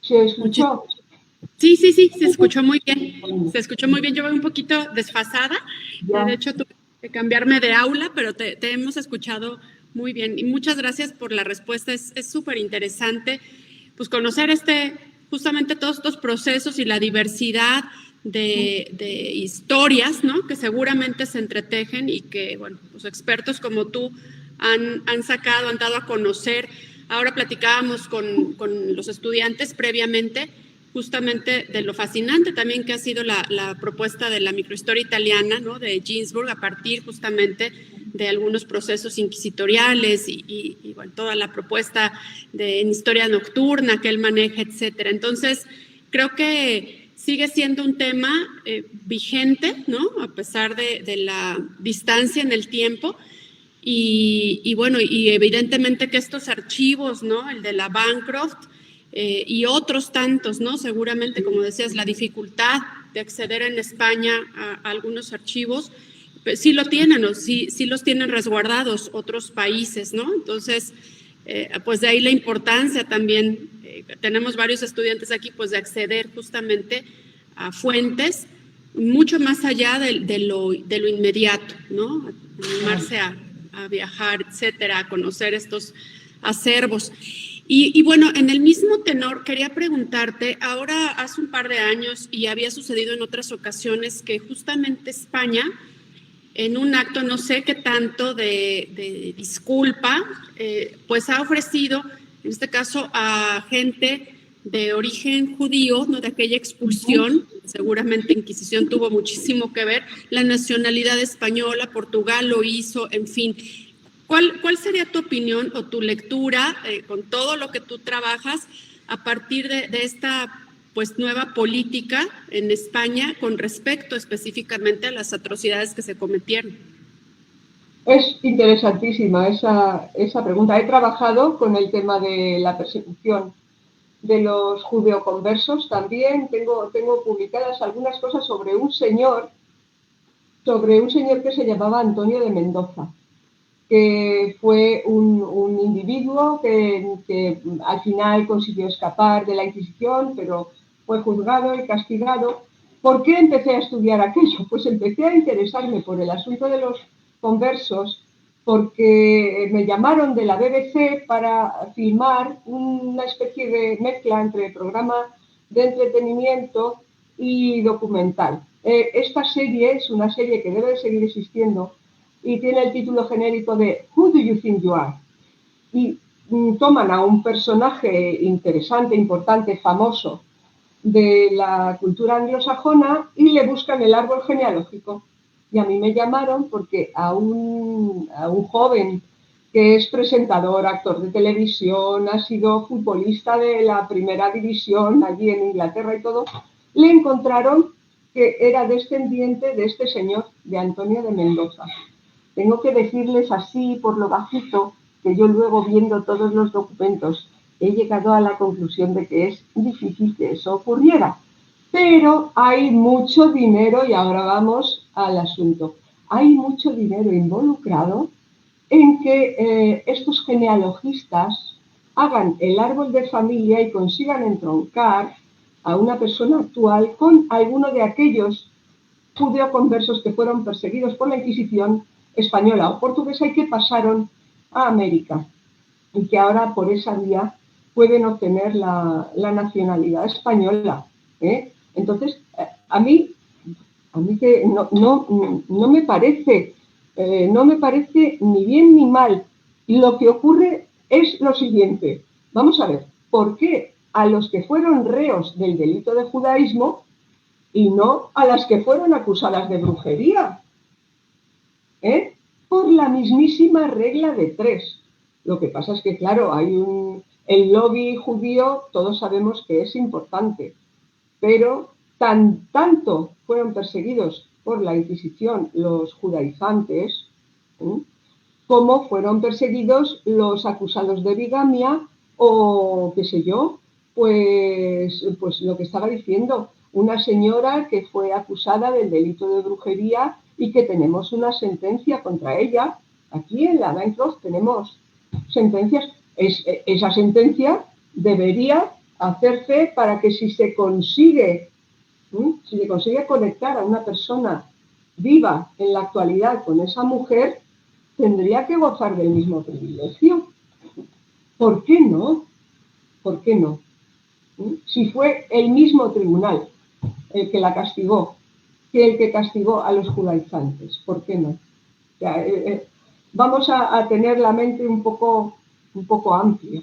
¿Se escuchó? Sí, se escuchó muy bien. Se escuchó muy bien. Yo voy un poquito desfasada. Ya. De hecho, tuve que cambiarme de aula, pero te hemos escuchado muy bien. Y muchas gracias por la respuesta. Es súper interesante pues conocer justamente todos estos procesos y la diversidad de historias, ¿no? Que seguramente se entretejen y que, bueno, los expertos como tú han dado a conocer Ahora platicábamos con los estudiantes previamente justamente de lo fascinante también que ha sido la propuesta de la microhistoria italiana, ¿no?, de Ginsburg, a partir justamente de algunos procesos inquisitoriales y bueno, toda la propuesta en historia nocturna que él maneja, etcétera. Entonces, creo que sigue siendo un tema vigente, ¿no?, a pesar de la distancia en el tiempo. Y bueno, y evidentemente que estos archivos, ¿no?, el de la Bancroft y otros tantos, ¿no?, seguramente, como decías, la dificultad de acceder en España a algunos archivos, pues sí lo tienen, o sí los tienen resguardados otros países, ¿no? Entonces, pues de ahí la importancia también, tenemos varios estudiantes aquí, pues de acceder justamente a fuentes mucho más allá de lo inmediato, ¿no? Animarse a viajar, etcétera, a conocer estos acervos. Y bueno, en el mismo tenor, quería preguntarte, ahora hace un par de años, y había sucedido en otras ocasiones, que justamente España, en un acto no sé qué tanto de disculpa, pues ha ofrecido, en este caso, a gente de origen judío, ¿no?, de aquella expulsión, seguramente Inquisición tuvo muchísimo que ver, la nacionalidad española, Portugal lo hizo, en fin. ¿Cuál sería tu opinión o tu lectura con todo lo que tú trabajas a partir de esta pues nueva política en España con respecto específicamente a las atrocidades que se cometieron? Es interesantísima esa pregunta. He trabajado con el tema de la persecución de los judeoconversos también. Tengo publicadas algunas cosas sobre un señor que se llamaba Antonio de Mendoza, que fue un individuo que al final consiguió escapar de la Inquisición, pero fue juzgado y castigado. ¿Por qué empecé a estudiar aquello? Pues empecé a interesarme por el asunto de los conversos porque me llamaron de la BBC para filmar una especie de mezcla entre programa de entretenimiento y documental. Esta serie es una serie que debe seguir existiendo y tiene el título genérico de Who Do You Think You Are? Y toman a un personaje interesante, importante, famoso de la cultura anglosajona y le buscan el árbol genealógico. Y a mí me llamaron porque a un joven que es presentador, actor de televisión, ha sido futbolista de la primera división allí en Inglaterra y todo, le encontraron que era descendiente de este señor, de Antonio de Mendoza. Tengo que decirles así, por lo bajito, que yo luego viendo todos los documentos he llegado a la conclusión de que es difícil que eso ocurriera. Pero hay mucho dinero, y ahora vamos al asunto, hay mucho dinero involucrado en que estos genealogistas hagan el árbol de familia y consigan entroncar a una persona actual con alguno de aquellos judeoconversos que fueron perseguidos por la Inquisición española o portuguesa y que pasaron a América y que ahora por esa vía pueden obtener la nacionalidad española. Entonces, a mí que no me parece ni bien ni mal. Lo que ocurre es lo siguiente. Vamos a ver, ¿por qué a los que fueron reos del delito de judaísmo y no a las que fueron acusadas de brujería? Por la mismísima regla de 3. Lo que pasa es que, claro, el lobby judío, todos sabemos que es importante, pero tanto fueron perseguidos por la Inquisición los judaizantes, como fueron perseguidos los acusados de bigamia o, qué sé yo, pues lo que estaba diciendo, una señora que fue acusada del delito de brujería y que tenemos una sentencia contra ella. Aquí en la Bancroft tenemos sentencias. Esa sentencia debería hacerse para que si se consigue conectar a una persona viva en la actualidad con esa mujer, tendría que gozar del mismo privilegio. ¿Por qué no? ¿Por qué no? Si fue el mismo tribunal el que la castigó que el que castigó a los judaizantes, ¿por qué no? O sea, vamos a tener la mente un poco amplia.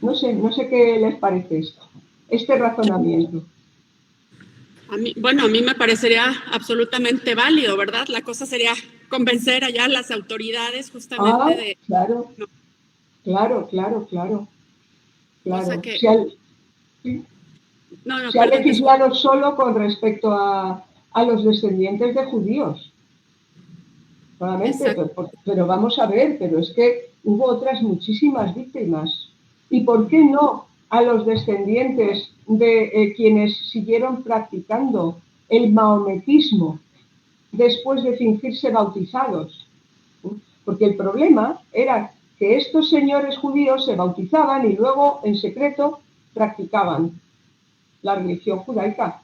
No sé qué les parece este razonamiento. A mí me parecería absolutamente válido, ¿verdad? La cosa sería convencer allá a las autoridades justamente de... Claro, no. Claro. Cosa que... Se ha legislado solo con respecto a los descendientes de judíos. Solamente, pero vamos a ver, pero es que hubo otras muchísimas víctimas. ¿Y por qué no a los descendientes de quienes siguieron practicando el maometismo después de fingirse bautizados? Porque el problema era que estos señores judíos se bautizaban y luego en secreto practicaban la religión judaica.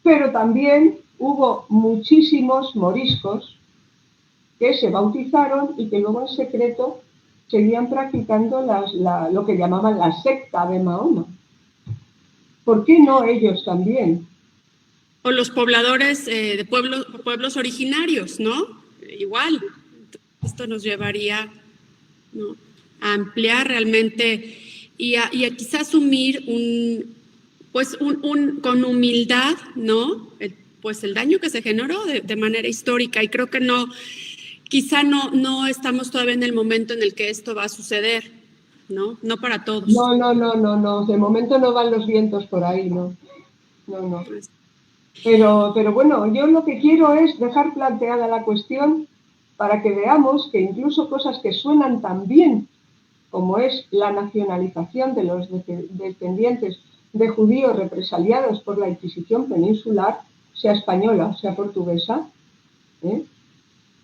Pero también hubo muchísimos moriscos que se bautizaron y que luego en secreto seguían practicando lo que llamaban la secta de Mahoma. ¿Por qué no ellos también? O los pobladores de pueblos originarios, ¿no? Igual. Esto nos llevaría, ¿no?, a ampliar realmente y a quizás asumir con humildad, ¿no? Pues el daño que se generó de manera histórica, y creo que quizá no estamos todavía en el momento en el que esto va a suceder, ¿no? No para todos. No, de momento no van los vientos por ahí, no. Pero bueno, yo lo que quiero es dejar planteada la cuestión para que veamos que incluso cosas que suenan tan bien, como es la nacionalización de los descendientes de judíos represaliados por la Inquisición peninsular, sea española, sea portuguesa,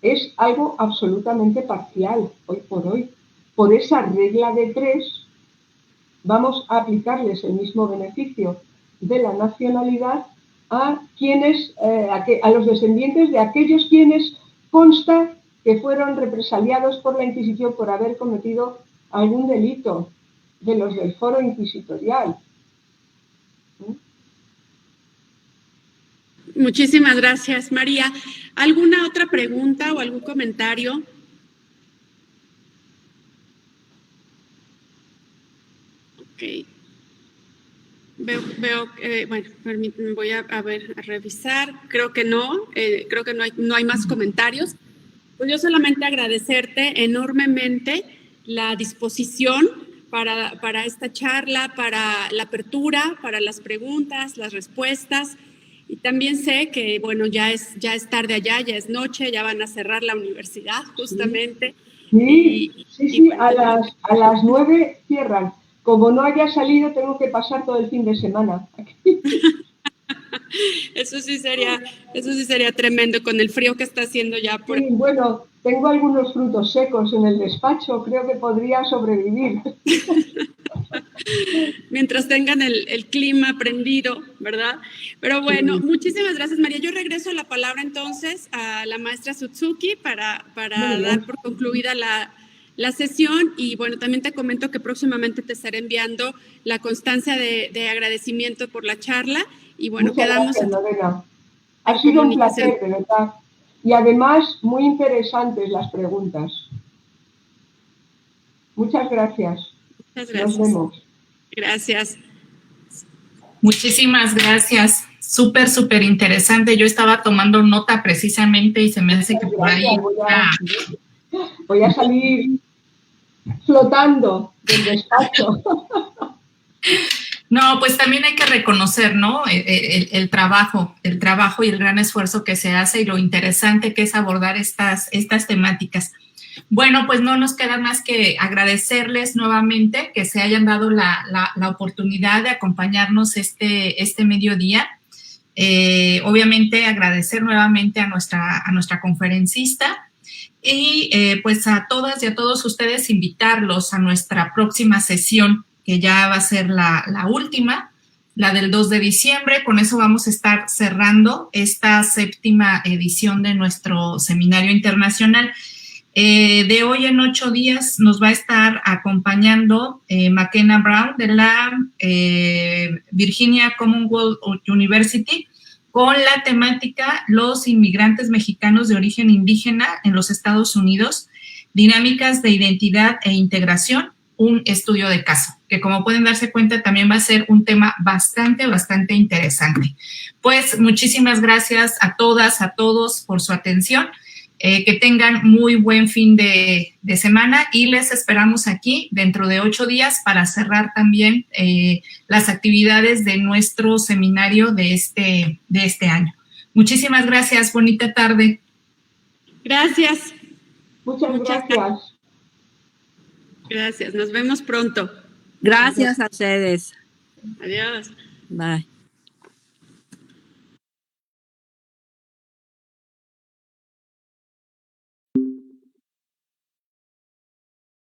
es algo absolutamente parcial hoy por hoy. Por esa regla de 3 vamos a aplicarles el mismo beneficio de la nacionalidad a los descendientes de aquellos quienes consta que fueron represaliados por la Inquisición por haber cometido algún delito de los del foro inquisitorial. Muchísimas gracias, María. ¿Alguna otra pregunta o algún comentario? Ok. Veo bueno, permítanme, voy a revisar. Creo que no hay más comentarios. Pues yo solamente agradecerte enormemente la disposición para esta charla, para la apertura, para las preguntas, las respuestas. Y también sé que, bueno, ya es tarde allá, ya es noche, ya van a cerrar la universidad justamente. Sí, bueno, a las 9 cierran. Como no haya salido, tengo que pasar todo el fin de semana. Eso sí sería tremendo con el frío que está haciendo ya. Sí, bueno, tengo algunos frutos secos en el despacho, creo que podría sobrevivir. Mientras tengan el clima prendido, ¿verdad? Pero bueno, muchísimas gracias, María. Yo regreso la palabra entonces a la maestra Sutsuki para dar por concluida la sesión, y bueno, también te comento que próximamente te estaré enviando la constancia de agradecimiento por la charla, y bueno, muchas quedamos gracias, Lorena. Ha sido un placer, de verdad. Y además, muy interesantes las preguntas. Muchas gracias. Muchas gracias. Nos vemos. Gracias. Muchísimas gracias. Súper interesante. Yo estaba tomando nota precisamente y se me hace que por ahí... Voy a salir flotando del despacho. No, pues también hay que reconocer, ¿no? El trabajo y el gran esfuerzo que se hace y lo interesante que es abordar estas temáticas. Bueno, pues no nos queda más que agradecerles nuevamente que se hayan dado la oportunidad de acompañarnos este mediodía. Obviamente agradecer nuevamente a nuestra conferencista y pues a todas y a todos ustedes invitarlos a nuestra próxima sesión, que ya va a ser la última, la del 2 de diciembre. Con eso vamos a estar cerrando esta 7ª edición de nuestro seminario internacional. De hoy en 8 días nos va a estar acompañando McKenna Brown de la Virginia Commonwealth University con la temática Los inmigrantes mexicanos de origen indígena en los Estados Unidos, dinámicas de identidad e integración, un estudio de caso, que como pueden darse cuenta también va a ser un tema bastante interesante. Pues muchísimas gracias a todas, a todos por su atención. Que tengan muy buen fin de semana y les esperamos aquí dentro de 8 días para cerrar también las actividades de nuestro seminario de este año. Muchísimas gracias, bonita tarde. Gracias. Muchas gracias. Gracias, nos vemos pronto. Gracias a ustedes. Adiós. Bye.